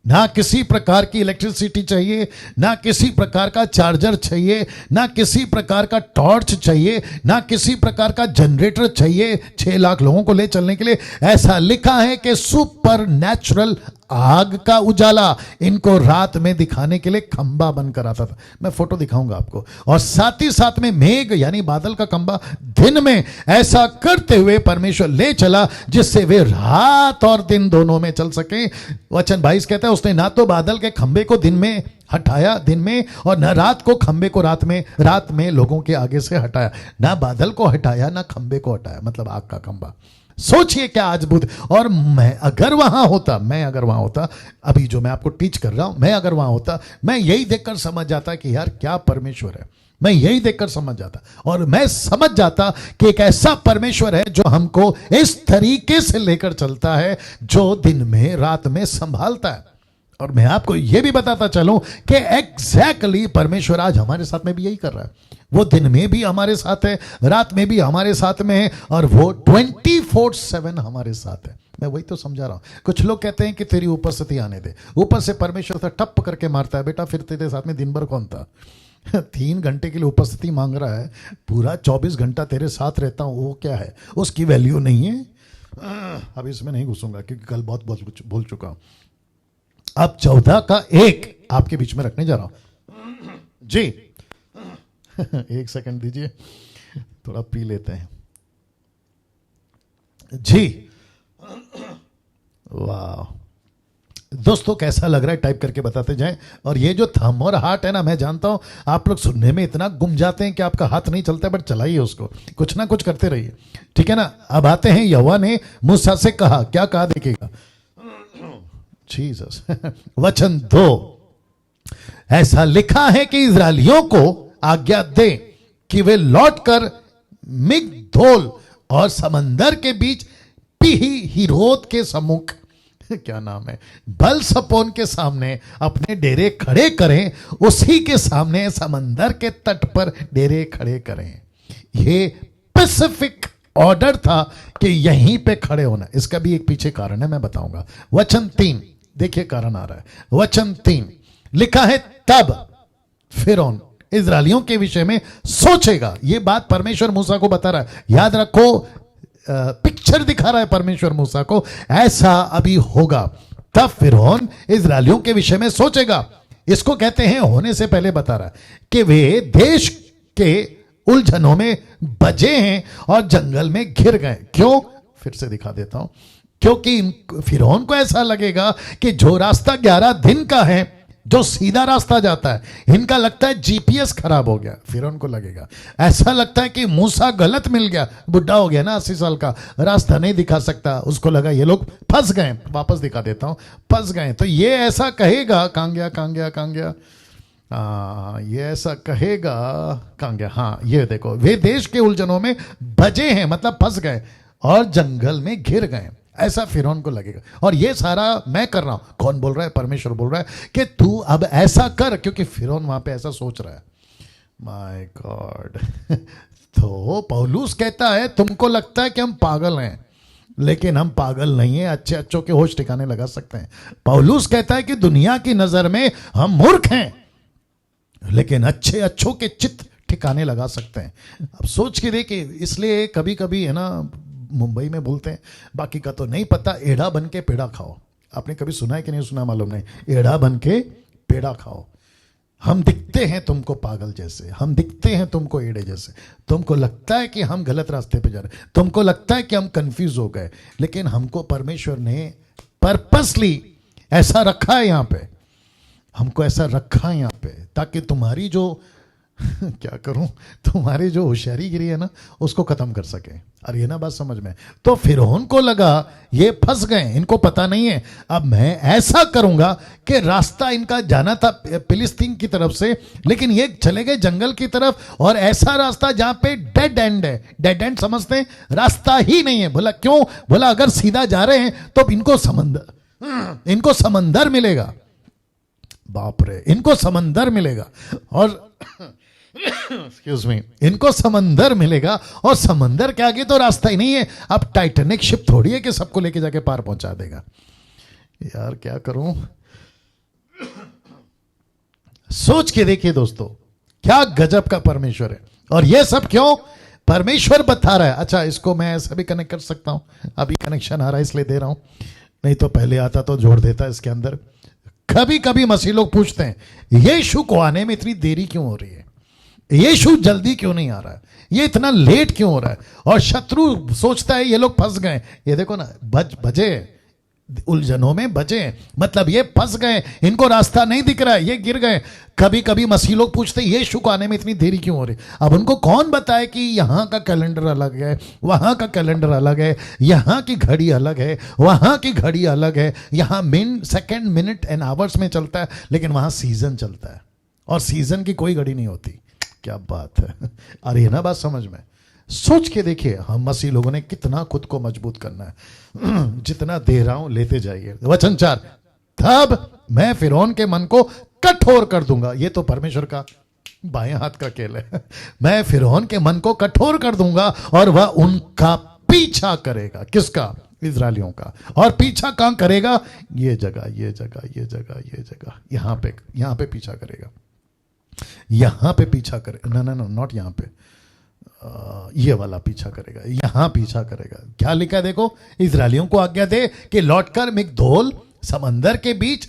A: ना किसी प्रकार की इलेक्ट्रिसिटी चाहिए, ना किसी प्रकार का चार्जर चाहिए, ना किसी प्रकार का टॉर्च चाहिए, ना किसी प्रकार का जनरेटर चाहिए 6 लाख लोगों को ले चलने के लिए। ऐसा लिखा है कि सुपर नेचुरल आग का उजाला इनको रात में दिखाने के लिए खंबा बनकर आता था। मैं फोटो दिखाऊंगा आपको। और साथ ही साथ में मेघ यानी बादल का खंबा दिन में, ऐसा करते हुए परमेश्वर ले चला जिससे वे रात और दिन दोनों में चल सके। वचन 22 कहता है, उसने ना तो बादल के खंबे को दिन में हटाया दिन में, और न रात को खंबे को रात में लोगों के आगे से हटाया। ना बादल को हटाया, ना खंबे को हटाया, मतलब आग का खंबा। सोचिए क्या अद्भुत। और मैं अगर वहां होता, अभी जो मैं आपको टीच कर रहा हूं, मैं अगर वहां होता, मैं यही देखकर समझ जाता कि यार क्या परमेश्वर है। मैं यही देखकर समझ जाता, और मैं समझ जाता कि एक ऐसा परमेश्वर है जो हमको इस तरीके से लेकर चलता है, जो दिन में रात में संभालता है। और मैं आपको यह भी बताता चलूं कि एग्जैक्टली परमेश्वर आज हमारे साथ में भी यही कर रहा है। वो दिन में भी हमारे साथ है, रात में भी हमारे साथ में है, और वो 24/7 हमारे साथ है। मैं वही तो समझा रहा हूं। कुछ लोग कहते हैं कि तेरी उपस्थिति आने दे, ऊपर से परमेश्वर से टप करके मारता है, बेटा फिर तेरे साथ में दिन भर कौन था? 3 घंटे के लिए उपस्थिति मांग रहा है, पूरा 24 घंटा तेरे साथ रहता हूं, वो क्या है? उसकी वैल्यू नहीं है। अब इसमें नहीं घुसूंगा क्योंकि कल बहुत बोल चुका हूं। अब 14 का 1 आपके बीच में रखने जा रहा हूं जी। 1 सेकंड दीजिए, थोड़ा पी लेते हैं जी। वाह दोस्तों, कैसा लग रहा है? टाइप करके बताते जाएं। और ये जो थंब और हार्ट है ना, मैं जानता हूं आप लोग सुनने में इतना गुम जाते हैं कि आपका हाथ नहीं चलता, बट चलाइए उसको, कुछ ना कुछ करते रहिए, ठीक है ना। अब आते हैं, यहोवा ने मूसा से कहा, क्या कहा देखिएगा, जीसस। वचन 2, ऐसा लिखा है कि इजरायलियों को आज्ञा दे कि वे लौटकर मिगदोल और समंदर के बीच पीही हिरोत के सम्मुख, क्या नाम है, बल सपोन के सामने अपने डेरे खड़े करें, उसी के सामने समंदर के तट पर डेरे खड़े करें। यह पैसिफिक ऑर्डर था कि यहीं पे खड़े होना। इसका भी एक पीछे कारण है, मैं बताऊंगा। वचन 3 देखिए, कारण आ रहा है। वचन 3 लिखा है, तब फिरौन इजरायलियों के विषय में सोचेगा। ये बात परमेश्वर मूसा को बता रहा है, याद रखो, पिक्चर दिखा रहा है परमेश्वर मूसा को, ऐसा अभी होगा। तब फिरौन इजरायलियों के विषय में सोचेगा। इसको कहते हैं होने से पहले बता रहा है कि वे देश के उलझनों में बजे हैं और जंगल में घिर गए। क्यों? फिर से दिखा देता हूं। क्योंकि फिरौन को ऐसा लगेगा कि जो रास्ता 11 दिन का है, जो सीधा रास्ता जाता है, इनका लगता है जीपीएस खराब हो गया। फिरौन को लगेगा, ऐसा लगता है कि मूसा गलत मिल गया, बुढ़ा हो गया ना, 80 साल का, रास्ता नहीं दिखा सकता। उसको लगा ये लोग फंस गए। वापस दिखा देता हूं, फंस गए। तो ये ऐसा कहेगा, कहां गया कहां गया कहां गया, ये ऐसा कहेगा, कहां गया, हाँ ये देखो, वे देश के उलझनों में बजे हैं, मतलब फंस गए और जंगल में घिर गए, ऐसा फिरौन को लगेगा। और ये सारा मैं कर रहा हूं। कौन बोल रहा है? परमेश्वर बोल रहा है कि तू अब ऐसा कर, क्योंकि फिरौन वहां पे ऐसा सोच रहा है। My God. तो पौलुस कहता है तुमको लगता है कि हम पागल हैं, लेकिन हम पागल नहीं है, अच्छे अच्छों के होश ठिकाने लगा सकते हैं। पौलुस कहता है कि दुनिया की नजर में हम मूर्ख हैं, लेकिन अच्छे अच्छों के चित्त ठिकाने लगा सकते हैं। अब सोच के देखिए, इसलिए कभी कभी है ना, मुंबई में बोलते हैं, बाकी का तो नहीं पता, एड़ा बन के पेड़ा खाओ। आपने कभी सुना है कि नहीं सुना मालूम नहीं, एड़ा बन के पेड़ा खाओ। हम दिखते हैं तुमको पागल जैसे, हम दिखते हैं तुमको एड़े जैसे, तुमको लगता है कि हम गलत रास्ते पे जा रहे हैं, तुमको लगता है कि हम कंफ्यूज हो गए, लेकिन हमको परमेश्वर ने पर्पसली ऐसा रखा है, यहां पे हमको ऐसा रखा है यहां पे, ताकि तुम्हारी जो क्या करूं, तुम्हारी जो होशियारीगिरी है ना, उसको खत्म कर सके। और ये ना बात समझ में। तो फिरौन को लगा ये फंस गए, इनको पता नहीं है, अब मैं ऐसा करूंगा कि रास्ता इनका जाना था फिलिस्तीन की तरफ से, लेकिन ये चले गए जंगल की तरफ, और ऐसा रास्ता जहां पे डेड एंड है। डेड एंड समझते हैं, रास्ता ही नहीं है। बोला क्यों? बोला अगर सीधा जा रहे हैं तो इनको समंदर मिलेगा। बाप रे, इनको समंदर मिलेगा, और एक्सक्यूज मी, इनको समंदर मिलेगा, और समंदर के आगे तो रास्ता ही नहीं है। अब टाइटैनिक शिप थोड़ी है कि सबको लेके जाके पार पहुंचा देगा। यार क्या करूं, सोच के देखिए दोस्तों, क्या गजब का परमेश्वर है। और ये सब क्यों? परमेश्वर बता रहा है। अच्छा, इसको मैं ऐसा भी कनेक्ट कर सकता हूं, अभी कनेक्शन आ रहा है इसलिए दे रहा हूं, नहीं तो पहले आता तो जोड़ देता इसके अंदर। कभी कभी मसीह लोग पूछते हैं यीशु को आने में इतनी देरी क्यों हो रही है, यीशु जल्दी क्यों नहीं आ रहा है, ये इतना लेट क्यों हो रहा है। और शत्रु सोचता है ये लोग फंस गए। ये देखो ना, बजे उलझनों में बचे, मतलब ये फंस गए, इनको रास्ता नहीं दिख रहा है, ये गिर गए। कभी कभी मसीह लोग पूछते हैं यीशु को आने में इतनी देरी क्यों हो रही। अब उनको कौन बताए कि यहां का कैलेंडर अलग है, वहां का कैलेंडर अलग है, यहां की घड़ी अलग है, वहां की घड़ी अलग है। यहां सेकंड मिनट एंड आवर्स में चलता है, लेकिन वहां सीजन चलता है, और सीजन की कोई घड़ी नहीं होती। क्या बात है। अरे ये ना बात समझ में। सोच के देखिए, हम मसीह लोगों ने कितना खुद को मजबूत करना है। जितना दे रहा हूं लेते जाइए। वचन 4, तब मैं फिरौन के मन को कठोर कर दूंगा। ये तो परमेश्वर का बाएं हाथ का खेल है। मैं फिरौन के मन को कठोर कर दूंगा, और वह उनका पीछा करेगा। किसका? इजरायलियों का। और पीछा कहां करेगा? ये जगह, ये जगह, ये जगह, ये जगह, यहां पे पीछा करेगा, यहां पे पीछा करे, ना नॉट यहां पे, ये वाला पीछा करेगा, यहां पीछा करेगा। क्या लिखा है देखो, इजरायलियों को आज्ञा दे कि लौटकर मिगदोल समंदर के बीच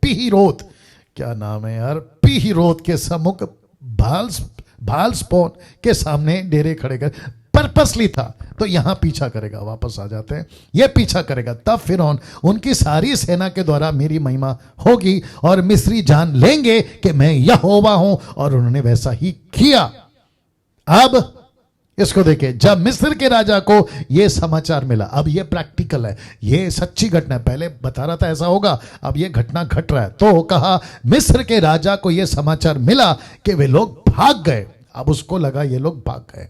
A: पीहिरोत, क्या नाम है यार, पीहिरोत के सम्मुख बालस्पोन के सामने डेरे खड़े कर। पर्पसली था, तो यहां पीछा करेगा। वापस आ जाते हैं, ये पीछा करेगा। तब फिरौन उनकी सारी सेना के द्वारा मेरी महिमा होगी, और मिस्री जान लेंगे कि मैं यहोवा हूं। और उन्होंने वैसा ही किया। अब इसको देखिए, जब मिस्र के राजा को यह समाचार मिला, अब यह प्रैक्टिकल है, यह सच्ची घटना है। पहले बता रहा था ऐसा होगा, अब यह घटना घट रहा है। तो कहा, मिस्र के राजा को यह समाचार मिला कि वे लोग भाग गए। अब उसको लगा ये लोग भाग गए।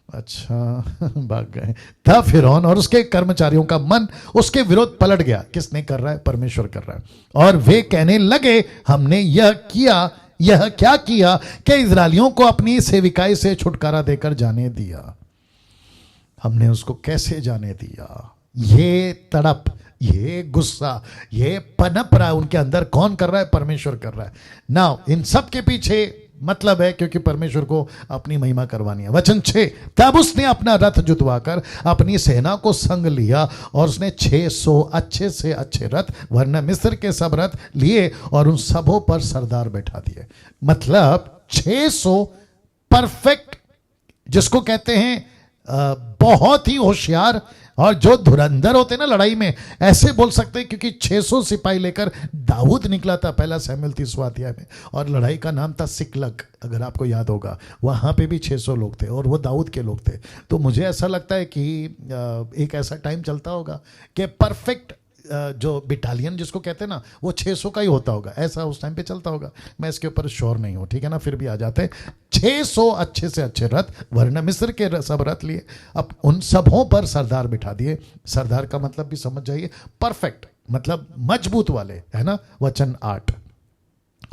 A: अच्छा, भाग गए। तब फिरौन और उसके कर्मचारियों का मन उसके विरुद्ध पलट गया। किसने कर रहा है? परमेश्वर कर रहा है। और वे कहने लगे, हमने यह क्या किया कि इजरायलियों को अपनी सेविकाई से छुटकारा देकर जाने दिया। हमने उसको कैसे जाने दिया? ये तड़प, ये गुस्सा, ये पनप रहा है उनके अंदर। कौन कर रहा है? परमेश्वर कर रहा है। नाउ इन सब के पीछे मतलब है क्योंकि परमेश्वर को अपनी महिमा करवानी है। वचन 6, तब उसने अपना रथ जुतवाकर अपनी सेना को संग लिया और उसने 600 अच्छे से अच्छे रथ वरना मिस्र के सब रथ लिए और उन सबों पर सरदार बैठा दिए। मतलब 600 परफेक्ट, जिसको कहते हैं बहुत ही होशियार, और जो धुरंधर होते हैं ना लड़ाई में, ऐसे बोल सकते हैं क्योंकि 600 सिपाही लेकर दाऊद निकला था पहला शमूएल 30वां अध्याय में, और लड़ाई का नाम था सिकलग, अगर आपको याद होगा। वहां पे भी 600 लोग थे और वो दाऊद के लोग थे। तो मुझे ऐसा लगता है कि एक ऐसा टाइम चलता होगा कि परफेक्ट जो बिटालियन जिसको कहते हैं ना, वो 600 का ही होता होगा, ऐसा उस टाइम पे चलता होगा। मैं इसके ऊपर श्योर नहीं हूं, ठीक है ना, फिर भी आ जाते हैं 600 अच्छे से अच्छे रथ वरना मिस्र के सब रथ लिए, अब उन सबों पर सरदार बिठा दिए। सरदार का मतलब भी समझ जाइए, परफेक्ट मतलब मजबूत वाले, है ना। वचन 8,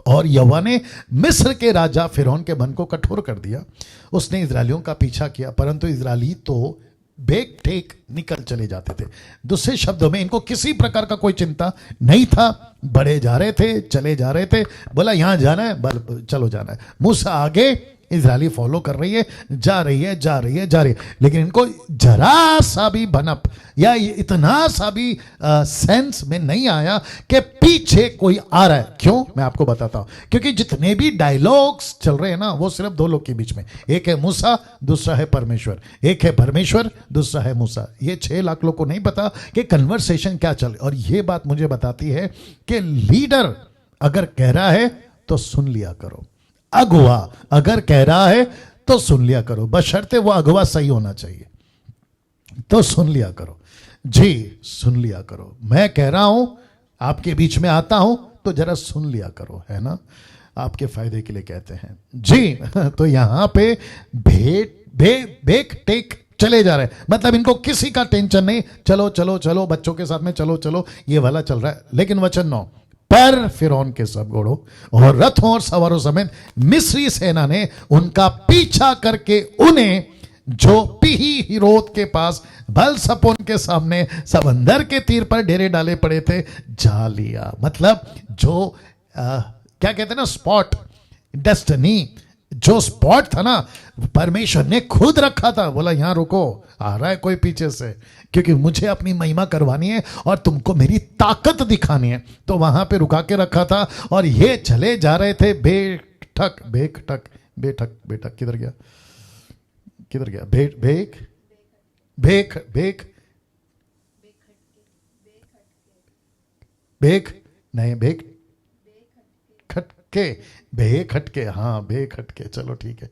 A: और यहोवा ने मिस्र के राजा फिरौन के मन को कठोर कर दिया, उसने इजरायलियों का पीछा किया परंतु इजरायली तो बेक टेक निकल चले जाते थे। दूसरे शब्दों में इनको किसी प्रकार का कोई चिंता नहीं था, बढ़े जा रहे थे, चले जा रहे थे, बोला यहां जाना है बल चलो जाना है। मूसा आगे, इजरायली फॉलो कर रही है, जा रही है जा रही है जा रही है, लेकिन इनको जरा सा भी भनप या इतना सा भी सेंस में नहीं आया कि पीछे कोई आ रहा है। क्यों? मैं आपको बताता हूं, क्योंकि जितने भी डायलॉग्स चल रहे हैं ना, वो सिर्फ दो लोग के बीच में, एक है मूसा, दूसरा है परमेश्वर, एक है परमेश्वर, दूसरा है मूसा। ये 6 लाख लोग को नहीं पता कि कन्वर्सेशन क्या चल, और ये बात मुझे बताती है कि लीडर अगर कह रहा है तो सुन लिया करो, अगुआ अगर कह रहा है तो सुन लिया करो, बशर्ते वो अगुआ सही होना चाहिए, तो सुन लिया करो जी, सुन लिया करो। मैं कह रहा हूं, आपके बीच में आता हूं तो जरा सुन लिया करो, है ना, आपके फायदे के लिए कहते हैं जी। तो यहां पे बेक टेक चले जा रहे हैं, मतलब इनको किसी का टेंशन नहीं, चलो चलो चलो बच्चों के साथ में चलो चलो, ये वाला चल रहा है। लेकिन वचन 9, पर फिरौन के सब घोड़ों और रथों और सवारों समेत मिस्री सेना ने उनका पीछा करके उन्हें जो पीही हिरोत के पास बल सपोन के सामने समंदर के तीर पर डेरे डाले पड़े थे जा लिया। मतलब जो क्या कहते हैं ना, स्पॉट डेस्टिनी, जो स्पॉट था ना, परमेश्वर ने खुद रखा था, बोला यहां रुको, आ रहा है कोई पीछे से, क्योंकि मुझे अपनी महिमा करवानी है और तुमको मेरी ताकत दिखानी है। तो वहां पे रुका के रखा था और ये चले जा रहे थे बेठक बेठक बेठक बेठक, किधर गया किधर गया, बेक बेक बेक बेक बेक नहीं बेक खटके, बेखटके, हाँ बेखटके, चलो ठीक है।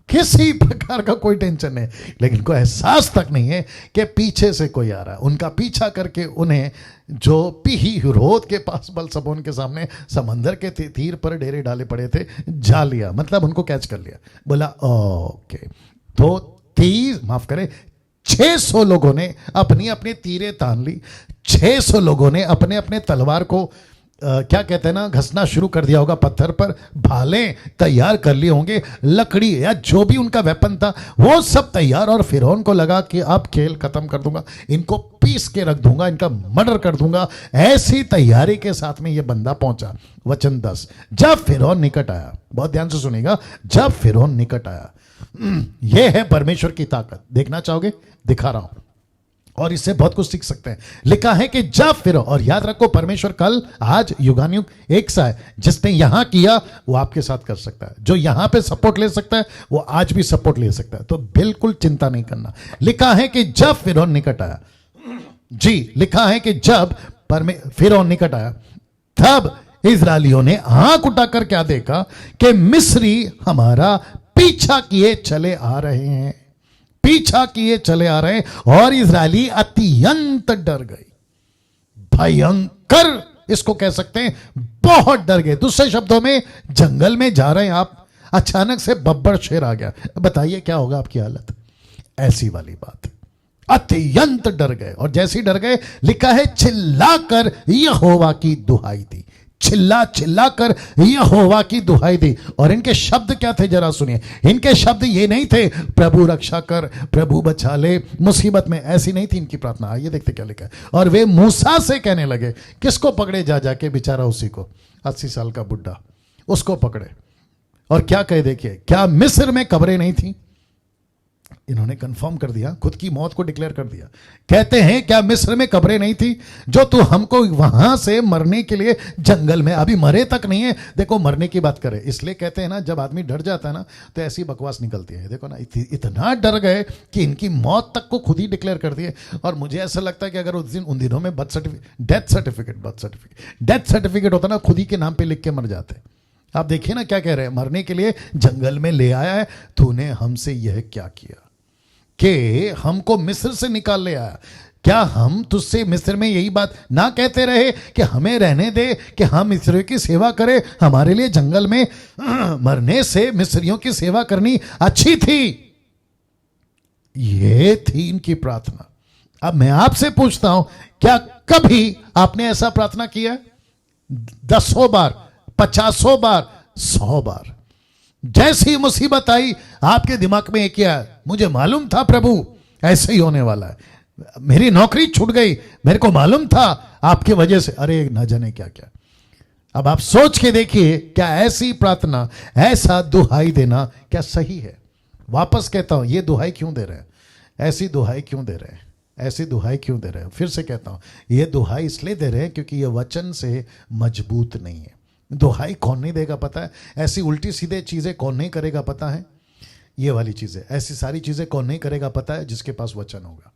A: किसी प्रकार का कोई टेंशन नहीं, लेकिन कोई एहसास तक नहीं है कि पीछे से कोई आ रहा है। उनका पीछा करके उन्हें जो पीही हिरोत के पास बल सपोन के सामने समंदर के तीर पर डेरे डाले पड़े थे जा लिया, मतलब उनको कैच कर लिया। बोला ओके, तो 600 लोगों ने अपनी अपनी तीरें तान ली, 600 लोगों ने अपने अपने तलवार को क्या कहते हैं ना, घसना शुरू कर दिया होगा पत्थर पर, भाले तैयार कर लिए होंगे, लकड़ी या जो भी उनका वेपन था वो सब तैयार, और फिरौन को लगा कि अब खेल खत्म कर दूंगा, इनको पीस के रख दूंगा, इनका मर्डर कर दूंगा। ऐसी तैयारी के साथ में ये बंदा पहुंचा। वचन 10, जब फिरौन निकट आया, बहुत ध्यान से सुनिएगा, जब फिरौन निकट आया, यह है परमेश्वर की ताकत। देखना चाहोगे? दिखा रहा हूं, और इससे बहुत कुछ सीख सकते हैं। लिखा है कि जब फिर, और याद रखो परमेश्वर कल आज युगानुयुग एक सा है, जिसने यहां किया वो आपके साथ कर सकता है, जो यहां पे सपोर्ट ले सकता है वो आज भी सपोर्ट ले सकता है, तो बिल्कुल चिंता नहीं करना। लिखा है कि जब फिरौन निकट आया, जी लिखा है कि जब फिरौन निकट आया, तब इजरायलियों ने आंख उठाकर क्या देखा कि मिस्री हमारा पीछा किए चले आ रहे हैं, पीछा किए चले आ रहे हैं, और इजरायली अत्यंत डर गए, भयंकर इसको कह सकते हैं, बहुत डर गए। दूसरे शब्दों में, जंगल में जा रहे हैं आप, अचानक से बब्बर शेर आ गया, बताइए क्या होगा आपकी हालत? ऐसी वाली बात, अत्यंत डर गए, और जैसे डर गए, लिखा है चिल्लाकर यहोवा की दुहाई दी, चिल्ला चिल्ला कर यहोवा की दुहाई दी। और इनके शब्द क्या थे जरा सुनिए। इनके शब्द ये नहीं थे प्रभु रक्षा कर, प्रभु बचा ले मुसीबत में, ऐसी नहीं थी इनकी प्रार्थना। आइए देखते क्या लिखा है। और वे मूसा से कहने लगे, किसको पकड़े जा जाके, बेचारा उसी को, 80 साल का बुढ़ा, उसको पकड़े। और क्या कहे देखिए, क्या मिस्र में कब्रें नहीं थी? इन्होंने कंफर्म कर दिया, खुद की मौत को डिक्लेयर कर दिया। कहते हैं क्या मिस्र में कब्रें नहीं थी जो तू हमको वहां से मरने के लिए जंगल में, अभी मरे तक नहीं है, देखो मरने की बात करे। इसलिए कहते हैं ना, जब आदमी डर जाता है ना तो ऐसी बकवास निकलती है। देखो ना, इतना डर गए कि इनकी मौत तक को खुद ही डिक्लेयर कर दिए। और मुझे ऐसा लगता है कि अगर उन दिनों में डेथ सर्टिफिकेट होता ना, खुद ही के नाम पे लिख के मर जाते। आप देखिए ना क्या कह रहे हैं, मरने के लिए जंगल में ले आया है, तूने हमसे यह क्या किया कि हमको मिस्र से निकाल ले आया। क्या हम तुझसे मिस्र में यही बात ना कहते रहे कि हमें रहने दे, कि हम मिस्रियों की सेवा करें? हमारे लिए जंगल में मरने से मिस्रियों की सेवा करनी अच्छी थी। ये थी इनकी प्रार्थना। अब मैं आपसे पूछता हूं, क्या कभी आपने ऐसा प्रार्थना किया? 10 बार, 50 बार, 100 बार। जैसी मुसीबत आई आपके दिमाग में एक आया, मुझे मालूम था प्रभु ऐसे ही होने वाला है, मेरी नौकरी छूट गई, मेरे को मालूम था आपकी वजह से, अरे न जाने क्या क्या। अब आप सोच के देखिए, क्या ऐसी प्रार्थना, ऐसा दुहाई देना क्या सही है? वापस कहता हूं, ये दुहाई क्यों दे रहे हैं? ऐसी दुहाई क्यों दे रहे हैं? ऐसी दुहाई क्यों दे रहे हैं? फिर से कहता हूं, ये दुहाई इसलिए दे रहे हैं क्योंकि ये वचन से मजबूत नहीं है। दुहाई कौन नहीं देगा पता है? ऐसी उल्टी सीधे चीजें कौन नहीं करेगा पता है? ये वाली चीजें, ऐसी सारी चीजें कौन नहीं करेगा पता है? जिसके पास वचन होगा,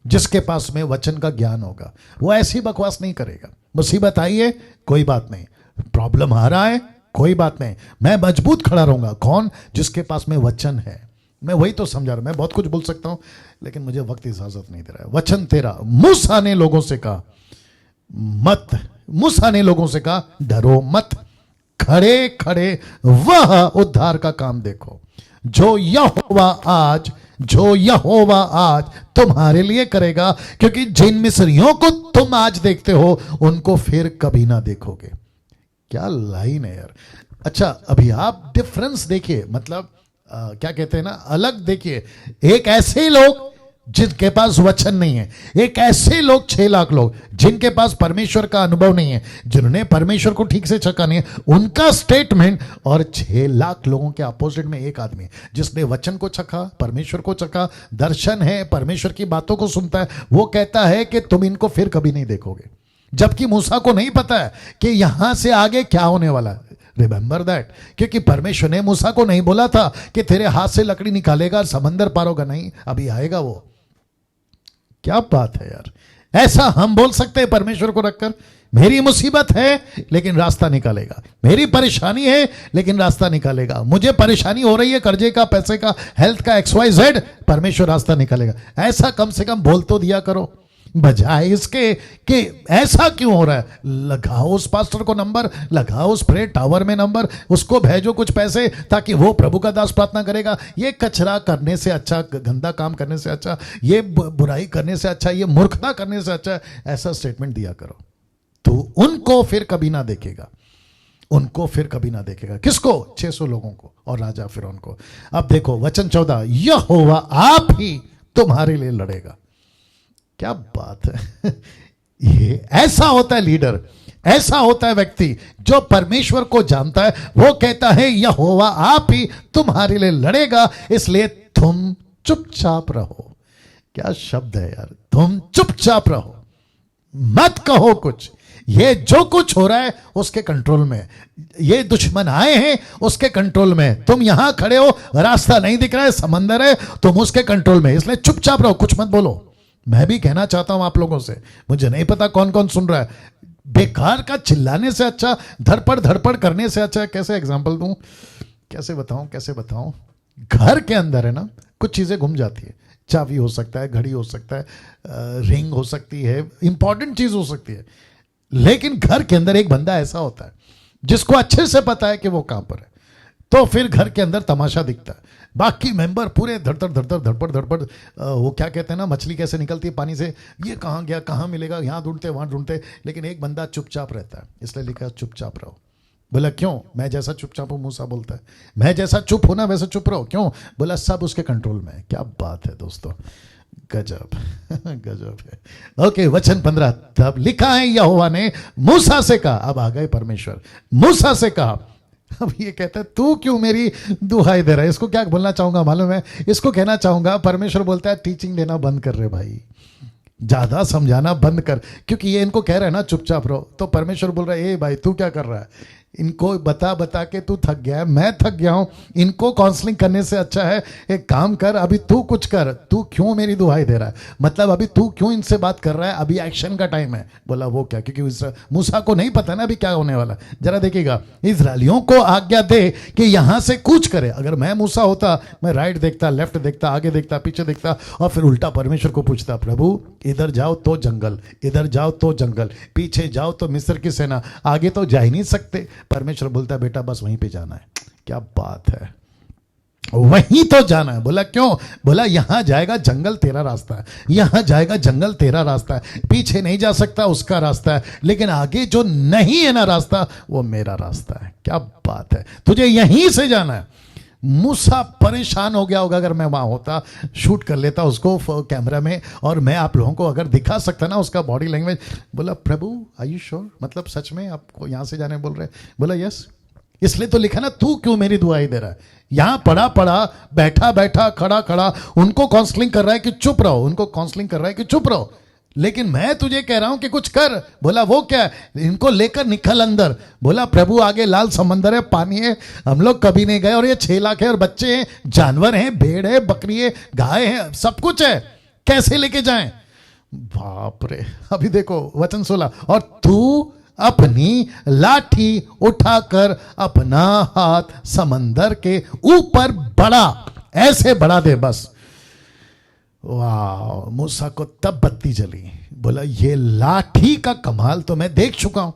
A: जिसके पास में वचन का ज्ञान होगा, वो ऐसी बकवास नहीं करेगा। मुसीबत आई है, कोई बात नहीं, प्रॉब्लम आ रहा है, कोई बात नहीं, मैं मजबूत खड़ा रहूंगा। कौन? जिसके पास में वचन है। मैं वही तो समझा रहा, मैं बहुत कुछ बोल सकता हूं लेकिन मुझे वक्त इजाजत नहीं दे रहा है। वचन तेरा, मूसा ने लोगों से कहा मत, मूसा ने लोगों से कहा डरो मत, खड़े खड़े वह उद्धार का काम देखो जो यहोवा आज तुम्हारे लिए करेगा, क्योंकि जिन मिस्रियों को तुम आज देखते हो उनको फिर कभी ना देखोगे। क्या लाइन है यार। अच्छा, अभी आप डिफरेंस देखिए, मतलब क्या कहते हैं ना, अलग देखिए। एक ऐसे लोग जिनके पास वचन नहीं है, एक ऐसे लोग 6 लाख लोग जिनके पास परमेश्वर का अनुभव नहीं है, जिन्होंने परमेश्वर को ठीक से चखा नहीं है, उनका स्टेटमेंट, और 6 लाख लोगों के अपोजिट में एक आदमी जिसने वचन को चखा, परमेश्वर को चखा, दर्शन है, परमेश्वर की बातों को सुनता है, वो कहता है कि तुम इनको फिर कभी नहीं देखोगे। जबकि मूसा को नहीं पता है कि यहां से आगे क्या होने वाला है। रिमेंबर दैट, क्योंकि परमेश्वर ने मूसा को नहीं बोला था कि तेरे हाथ से लकड़ी निकालेगा, समंदर पार होगा, नहीं, अभी आएगा वो। क्या बात है यार। ऐसा हम बोल सकते हैं परमेश्वर को रखकर, मेरी मुसीबत है लेकिन रास्ता निकालेगा, मेरी परेशानी है लेकिन रास्ता निकालेगा, मुझे परेशानी हो रही है कर्जे का, पैसे का, हेल्थ का, XYZ, परमेश्वर रास्ता निकालेगा। ऐसा कम से कम बोल तो दिया करो, बजाय इसके कि ऐसा क्यों हो रहा है। लगाओ उस पास्टर को नंबर, लगाओ उस प्रेयर टावर में नंबर, उसको भेजो कुछ पैसे ताकि वो प्रभु का दास प्रार्थना करेगा। ये कचरा करने से अच्छा, गंदा काम करने से अच्छा, ये बुराई करने से अच्छा, ये मूर्खता करने से अच्छा, ऐसा स्टेटमेंट दिया करो तो उनको फिर कभी ना देखेगा, उनको फिर कभी ना देखेगा। किसको? 600 लोगों को और राजा फिरौन को। अब देखो वचन 14, यहोवा आप ही तुम्हारे लिए लड़ेगा। क्या बात है। ये ऐसा होता है लीडर, ऐसा होता है व्यक्ति जो परमेश्वर को जानता है। वो कहता है यहोवा आप ही तुम्हारे लिए लड़ेगा, इसलिए तुम चुपचाप रहो। क्या शब्द है यार, तुम चुपचाप रहो, मत कहो कुछ। ये जो कुछ हो रहा है उसके कंट्रोल में, ये दुश्मन आए हैं उसके कंट्रोल में, तुम यहां खड़े हो, रास्ता नहीं दिख रहा है, समंदर है, तुम उसके कंट्रोल में, इसलिए चुपचाप रहो, कुछ मत बोलो। मैं भी कहना चाहता हूं आप लोगों से, मुझे नहीं पता कौन कौन सुन रहा है, बेकार का चिल्लाने से अच्छा, धड़पड़ धड़पड़ करने से अच्छा, कैसे एग्जांपल दूं, कैसे बताऊं, घर के अंदर है ना कुछ चीजें घूम जाती है, चाबी हो सकता है, घड़ी हो सकता है, रिंग हो सकती है, इंपॉर्टेंट चीज हो सकती है, लेकिन घर के अंदर एक बंदा ऐसा होता है जिसको अच्छे से पता है कि वो कहां पर है। तो फिर घर के अंदर तमाशा दिखता है। बाकी मेंबर पूरे धड़धड़ धड़धड़ धड़पड़ धड़पड़, वो क्या कहते हैं ना, मछली कैसे निकलती है पानी से, ये कहाँ गया, कहाँ मिलेगा, यहाँ ढूंढते वहाँ ढूंढते, लेकिन एक बंदा चुपचाप रहता है। इसलिए लिखा चुपचाप रहो। बोला क्यों? मैं जैसा चुपचाप हूँ, मूसा बोलता है, मैं जैसा चुप हूं ना वैसा चुप रहो। क्यों? बोला सब उसके कंट्रोल में है। क्या बात है दोस्तों, गजब गजब है। ओके, वचन 15, तब लिखा है यहोवा ने मूसा से कहा, अब आ गए परमेश्वर, मूसा से कहा। अब ये कहता है तू क्यों मेरी दुहाई दे रहा है? इसको क्या बोलना चाहूंगा मालूम है? इसको कहना चाहूंगा, परमेश्वर बोलता है टीचिंग देना बंद कर रहे भाई, ज्यादा समझाना बंद कर, क्योंकि ये इनको कह रहा है ना चुपचाप रहो, तो परमेश्वर बोल रहा है ए भाई तू क्या कर रहा है? इनको बता बता के तू थक गया है, मैं थक गया हूं, इनको काउंसलिंग करने से अच्छा है एक काम कर, अभी तू कुछ कर, तू क्यों मेरी दुहाई दे रहा है? मतलब अभी तू क्यों इनसे बात कर रहा है? अभी एक्शन का टाइम है। बोला वो क्या? क्योंकि मूसा को नहीं पता ना अभी क्या होने वाला। जरा देखिएगा, इजरायलियों को आज्ञा दे कि यहां से कूच करे। अगर मैं मूसा होता, मैं राइट देखता, लेफ्ट देखता, आगे देखता, पीछे देखता, और फिर उल्टा परमेश्वर को पूछता, प्रभु इधर जाओ तो जंगल, इधर जाओ तो जंगल, पीछे जाओ तो मिस्र की सेना, आगे तो जा ही नहीं सकते। परमेश्वर बोलता है बेटा बस वहीं पे जाना है। क्या बात है, वहीं तो जाना है। बोला क्यों? बोला यहां जाएगा जंगल तेरा रास्ता है, यहां जाएगा जंगल तेरा रास्ता है, पीछे नहीं जा सकता उसका रास्ता है, लेकिन आगे जो नहीं है ना रास्ता, वो मेरा रास्ता है। क्या बात है, तुझे यहीं से जाना है। मूसा परेशान हो गया होगा, अगर मैं वहां होता शूट कर लेता उसको कैमरा में, और मैं आप लोगों को अगर दिखा सकता ना उसका बॉडी लैंग्वेज। बोला प्रभु आर यू श्योर, मतलब सच में आपको यहां से जाने बोल रहे? बोला यस। इसलिए तो लिखा ना तू क्यों मेरी दुआई दे रहा है? यहां पड़ा पड़ा, बैठा बैठा, खड़ा खड़ा, उनको काउंसलिंग कर रहा है कि चुप रहो, उनको काउंसलिंग कर रहा है कि चुप रहो, लेकिन मैं तुझे कह रहा हूं कि कुछ कर। बोला वो क्या? इनको लेकर निकल अंदर। बोला प्रभु आगे लाल समंदर है, पानी है, हम लोग कभी नहीं गए, और ये 6 लाख है, और बच्चे हैं, जानवर हैं, भेड़ है, बकरी है, गाय है, सब कुछ है, कैसे लेके जाएं? बाप रे। अभी देखो वचन 16, और तू अपनी लाठी उठाकर अपना हाथ समंदर के ऊपर बढ़ा, ऐसे बढ़ा दे बस। वाह, मूसा को तब बत्ती जली। बोला ये लाठी का कमाल तो मैं देख चुका हूं।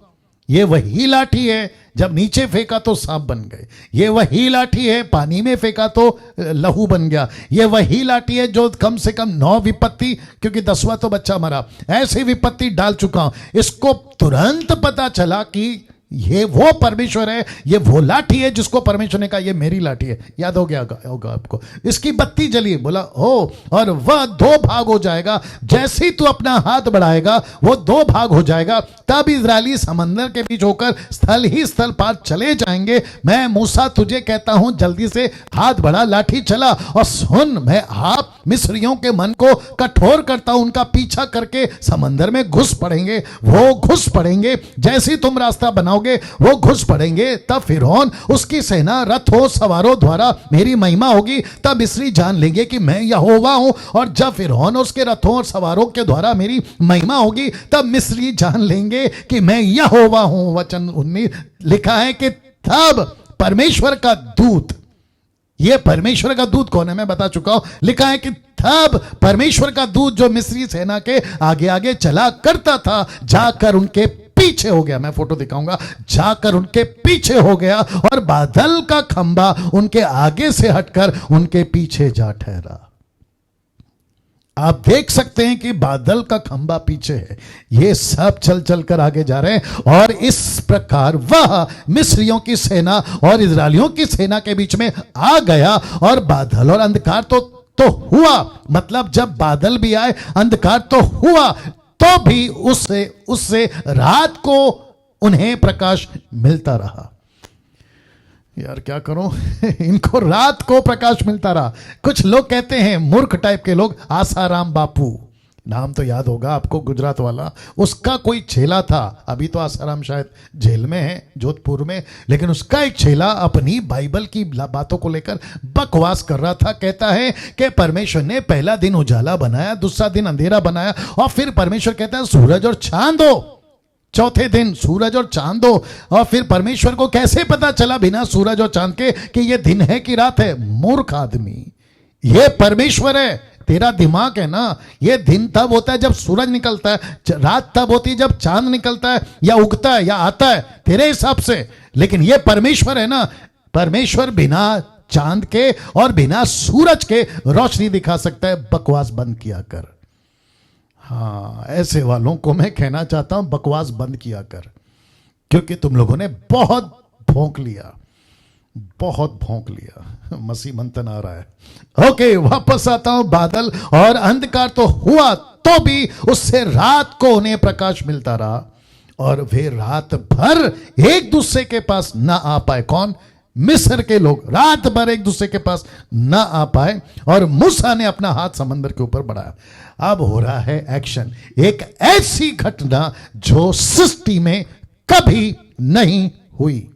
A: ये वही लाठी है जब नीचे फेंका तो सांप बन गए, ये वही लाठी है पानी में फेंका तो लहू बन गया, ये वही लाठी है जो कम से कम 9 विपत्ति, क्योंकि 10वां तो बच्चा मरा, ऐसी विपत्ति डाल चुका हूं। इसको तुरंत पता चला कि ये वो परमेश्वर है, ये वो लाठी है जिसको परमेश्वर ने कहा ये मेरी लाठी है। याद हो गया होगा आपको। इसकी बत्ती जली। बोला हो, और वह 2 भाग हो जाएगा, जैसे ही तू अपना हाथ बढ़ाएगा वो 2 भाग हो जाएगा। तब इजरायली समंदर के बीच होकर स्थल ही स्थल पार चले जाएंगे। मैं मूसा तुझे कहता हूं जल्दी से हाथ बढ़ा, लाठी चला, और सुन मैं आप मिस्रियों के मन को कठोर करता हूं, उनका पीछा करके समंदर में घुस पड़ेंगे, वो घुस पड़ेंगे, जैसे ही तुम रास्ता बनाओगे वो घुस पड़ेंगे। तब फिरौन उसकी सेना रथों सवारों द्वारा मेरी महिमा होगी, तब मिस्री जान लेंगे कि मैं यहोवा हूं। और जब फिरौन उसके रथों और सवारों के द्वारा मेरी महिमा होगी, तब मिस्री जान लेंगे कि मैं यहोवा हूं। वचन 19 लिखा है कि तब परमेश्वर का दूत, ये परमेश्वर का दूत कौन है मैं बता चुका हूं। लिखा है कि तब परमेश्वर का दूत जो मिस्री सेना के आगे आगे चला करता था, जाकर उनके पीछे हो गया। मैं फोटो दिखाऊंगा। जाकर उनके पीछे हो गया, और बादल का खंबा उनके आगे से हटकर उनके पीछे जा ठहरा। आप देख सकते हैं कि बादल का खंबा पीछे है, ये सब चल चल कर आगे जा रहे हैं, और इस प्रकार वह मिस्रियों की सेना और इजरायलियों की सेना के बीच में आ गया। और बादल और अंधकार तो हुआ, मतलब जब बादल भी आए अंधकार तो हुआ, तो भी उससे रात को उन्हें प्रकाश मिलता रहा। यार क्या करूं इनको रात को प्रकाश मिलता रहा। कुछ लोग कहते हैं, मूर्ख टाइप के लोग, आसाराम बापू, नाम तो याद होगा आपको, गुजरात वाला, उसका कोई चेला था, अभी तो आसाराम शायद जेल में है जोधपुर में, लेकिन उसका एक चेला अपनी बाइबल की बातों को लेकर बकवास कर रहा था। कहता है कि परमेश्वर ने पहला दिन उजाला बनाया, दूसरा दिन अंधेरा बनाया, और फिर परमेश्वर कहता है सूरज और चांद दो, चौथे दिन सूरज और चांद दो। और फिर परमेश्वर को कैसे पता चला बिना सूरज और चांद के कि ये दिन है कि रात है? मूर्ख आदमी, ये परमेश्वर है, तेरा दिमाग है ना। ये दिन तब होता है जब सूरज निकलता है, रात तब होती है जब चांद निकलता है या उगता है या आता है, तेरे हिसाब से। लेकिन ये परमेश्वर है ना, परमेश्वर बिना चांद के और बिना सूरज के रोशनी दिखा सकता है। बकवास बंद किया कर। हाँ, ऐसे वालों को मैं कहना चाहता हूं, बकवास बंद किया कर, क्योंकि तुम लोगों ने बहुत भौंक लिया, बहुत भौंक लिया। मसीह मंथन आ रहा है। ओके, वापस आता हूं। बादल और अंधकार तो हुआ, तो भी उससे रात को उन्हें प्रकाश मिलता रहा और वे रात भर एक दूसरे के पास ना आ पाए। कौन? मिस्र के लोग रात भर एक दूसरे के पास ना आ पाए और मूसा ने अपना हाथ समंदर के ऊपर बढ़ाया। अब हो रहा है एक्शन, एक ऐसी घटना जो सृष्टि में कभी नहीं हुई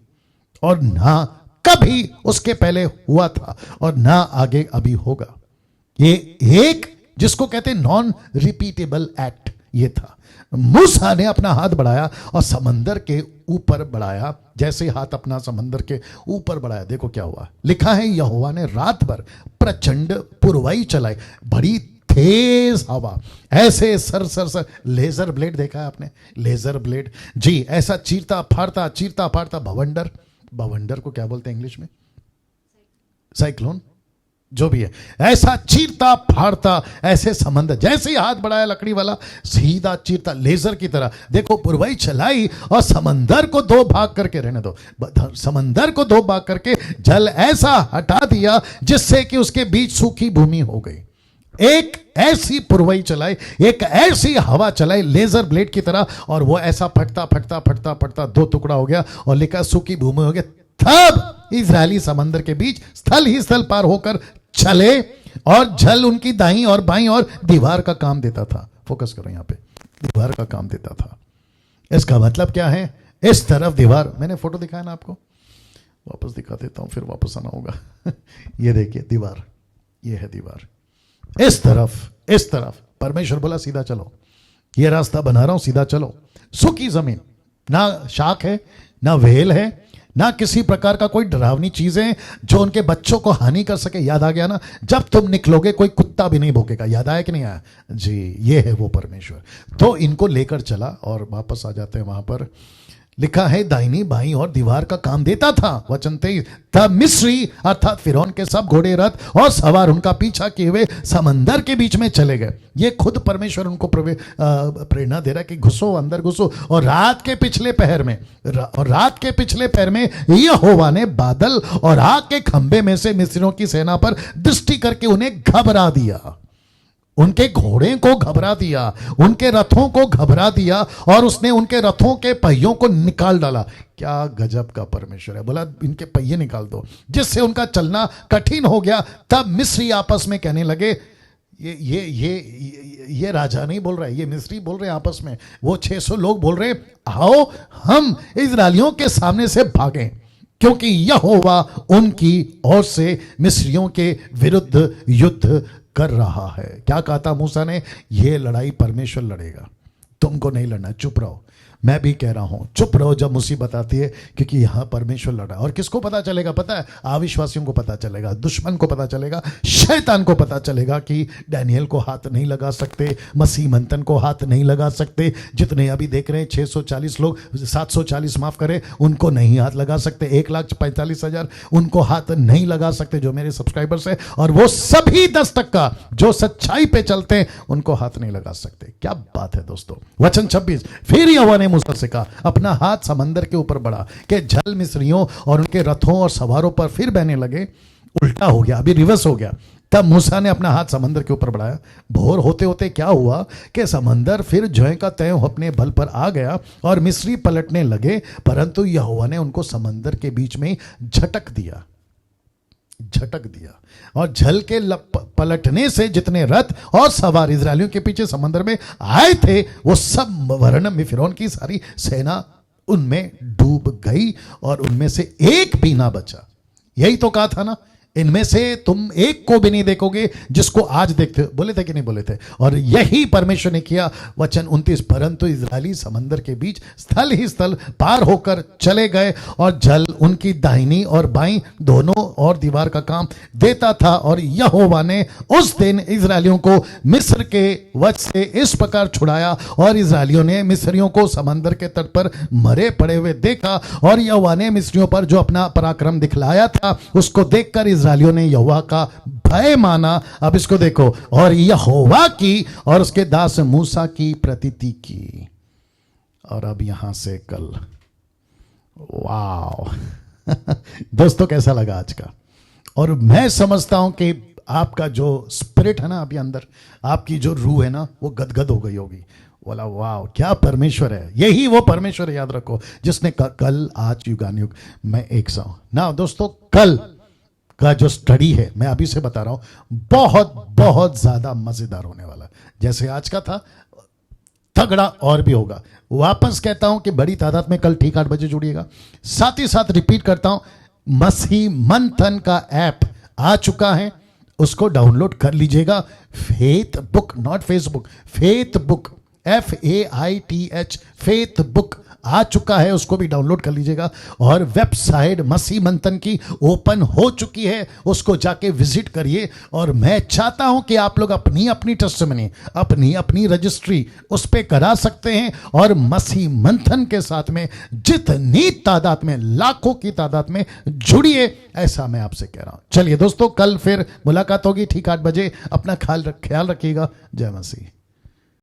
A: और ना कभी उसके पहले हुआ था और ना आगे अभी होगा। ये एक जिसको कहते हैं नॉन रिपीटेबल एक्ट ये था। मूसा ने अपना हाथ बढ़ाया और समंदर के ऊपर बढ़ाया। जैसे हाथ अपना समंदर के ऊपर बढ़ाया, देखो क्या हुआ। लिखा है, यहोवा ने रात भर प्रचंड पुरवाई चलाई, बड़ी तेज हवा, ऐसे सर लेजर ब्लेड देखा है आपने? लेजर ब्लेड जी, ऐसा चीरता फाड़ता भवंडर। भवंडर को क्या बोलते हैं इंग्लिश में? साइक्लोन, जो भी है, ऐसा चीरता फाड़ता, ऐसे समंदर, जैसे ही हाथ बढ़ाया लकड़ी वाला सीधा चीरता लेजर की तरह। देखो, पुरवाई चलाई और समंदर को दो भाग करके, रहने दो, समंदर को दो भाग करके जल ऐसा हटा दिया जिससे कि उसके बीच सूखी भूमि हो गई। एक ऐसी पुरवाई चलाई, एक ऐसी हवा चलाई लेजर ब्लेड की तरह, और वो ऐसा फटता दो टुकड़ा हो गया और लिखा सूखी भूमि हो गया। तब इजरायली समंदर के बीच स्थल ही स्थल पार होकर चले और जल उनकी दाईं और बाईं और दीवार का काम देता था। फोकस करो यहां पे, दीवार का काम देता था। इसका मतलब क्या है? इस तरफ दीवार, मैंने फोटो दिखाया ना आपको, वापस दिखा देता हूं, फिर वापस आना होगा। ये देखिए दीवार, ये है दीवार। इस तरफ परमेश्वर बोला सीधा चलो, ये रास्ता बना रहा हूं, सीधा चलो। सूखी जमीन, ना शाख है, ना वेल है, ना किसी प्रकार का कोई डरावनी चीजें जो उनके बच्चों को हानि कर सके। याद आ गया ना? जब तुम निकलोगे कोई कुत्ता भी नहीं भौंकेगा। याद आया कि नहीं आया? जी, ये है वो परमेश्वर। तो इनको लेकर चला और वापस आ जाते हैं वहां पर। लिखा है, दाहिनी बाईं और दीवार का काम देता था। वचन 23, तब मिस्री अर्थात फिरौन के सब घोड़े रथ और सवार उनका पीछा किए हुए समंदर के बीच में चले गए। ये खुद परमेश्वर उनको प्रेरणा दे रहा है कि घुसो, अंदर घुसो। और रात के पिछले पहर में यहोवा ने बादल और आग के खंभे में से मिस्रियों की सेना पर दृष्टि करके उन्हें घबरा दिया, उनके घोड़े को घबरा दिया, उनके रथों को घबरा दिया और उसने उनके रथों के पहियों को निकाल डाला। क्या गजब का परमेश्वर है। बोला इनके पहिए निकाल दो, जिससे उनका चलना कठिन हो गया। तब मिस्री आपस में कहने लगे, ये राजा नहीं बोल रहा है, ये मिस्री बोल रहे हैं आपस में। वो 600 लोग बोल रहे हैं, आओ हम इजरायलियों के सामने से भागें, क्योंकि यहोवा उनकी ओर से मिस्रियों के विरुद्ध युद्ध कर रहा है। क्या कहा था मूसा ने? ये लड़ाई परमेश्वर लड़ेगा, तुमको नहीं लड़ना, चुप रहो। मैं भी कह रहा हूं, चुप रहो जब मुसीबत आती है, क्योंकि यहां परमेश्वर लड़ रहा है। और किसको पता चलेगा? पता है, अविश्वासियों को पता चलेगा, दुश्मन को पता चलेगा, शैतान को पता चलेगा कि डैनियल को हाथ नहीं लगा सकते, मसीह मंथन को हाथ नहीं लगा सकते। जितने अभी देख रहे हैं 640 लोग, 740 माफ करें, उनको नहीं हाथ लगा सकते। 1,45,000 उनको हाथ नहीं लगा सकते जो मेरे सब्सक्राइबर्स है। और वो सभी 10% जो सच्चाई पे चलते हैं उनको हाथ नहीं लगा सकते। क्या बात है दोस्तों। वचन 26, फिर यहोवा ने मूसा से कहा, अपना हाथ समंदर के ऊपर बढ़ा कि जल मिस्रियों और उनके रथों और सवारों पर फिर बहने लगे। उल्टा हो गया, अभी रिवर्स हो गया। तब मूसा ने अपना हाथ समंदर के ऊपर बढ़ाया। भोर होते होते क्या हुआ कि समंदर फिर ज्यों का त्यों अपने बल पर आ गया और मिस्री पलटने लगे, परंतु यहोवा ने उनको समंदर के बीच में झटक दिया और जल के पलटने से जितने रथ और सवार इजरायलियों के पीछे समंदर में आए थे, वो सब वरन में फिरौन की सारी सेना उनमें डूब गई और उनमें से एक भी ना बचा। यही तो कहा था ना, इनमें से तुम एक को भी नहीं देखोगे जिसको आज देखते हो। बोले थे कि नहीं बोले थे? और यही परमेश्वर ने किया। वचन 29, परंतु इजरायली समंदर के बीच स्थल ही स्थल पार होकर चले गए और जल उनकी दाहिनी और बाईं दोनों और दीवार का काम देता था। और यहोवा ने उस दिन इजरायलियों को मिस्र के वश से इस प्रकार छुड़ाया, और इजरायलियों ने मिस्रियों को समंदर के तट पर मरे पड़े हुए देखा। और यहोवा ने मिस्रियों पर जो अपना पराक्रम दिखलाया था उसको देखकर इजरायलियों ने यहोवा का भय माना। अब इसको देखो, और यहोवा की और उसके दास मूसा की प्रतीति की। और अब यहां से कल, वाह दोस्तों कैसा लगा आज का? और मैं समझता हूं कि आपका जो स्पिरिट है ना अभी अंदर, आपकी जो रूह है ना वो गदगद हो गई होगी। बोला वाह क्या परमेश्वर है, यही वो परमेश्वर है, याद रखो, जिसने कल आज युगानुयुग मैं एक सा हूं ना। दोस्तों कल का जो स्टडी है मैं अभी से बता रहा हूं, बहुत बहुत ज्यादा मजेदार होने वाला। जैसे आज का था तगड़ा और भी होगा। वापस कहता हूं कि बड़ी तादाद में कल ठीक 8 बजे जुड़िएगा। साथ ही साथ रिपीट करता हूं, मसीह मंथन का ऐप आ चुका है, उसको डाउनलोड कर लीजिएगा। Faith book, not Facebook, faith book, FAITH, faith book आ चुका है, उसको भी डाउनलोड कर लीजिएगा। और वेबसाइट मसीह मंथन की ओपन हो चुकी है, उसको जाके विजिट करिए। और मैं चाहता हूं कि आप लोग अपनी अपनी टेस्टिमनी, अपनी अपनी रजिस्ट्री उस पर करा सकते हैं। और मसीह मंथन के साथ में जितनी तादाद में, लाखों की तादाद में जुड़िए, ऐसा मैं आपसे कह रहा हूं। चलिए दोस्तों, कल फिर मुलाकात होगी ठीक 8 बजे। अपना ख्याल रखिएगा। जय मसीह।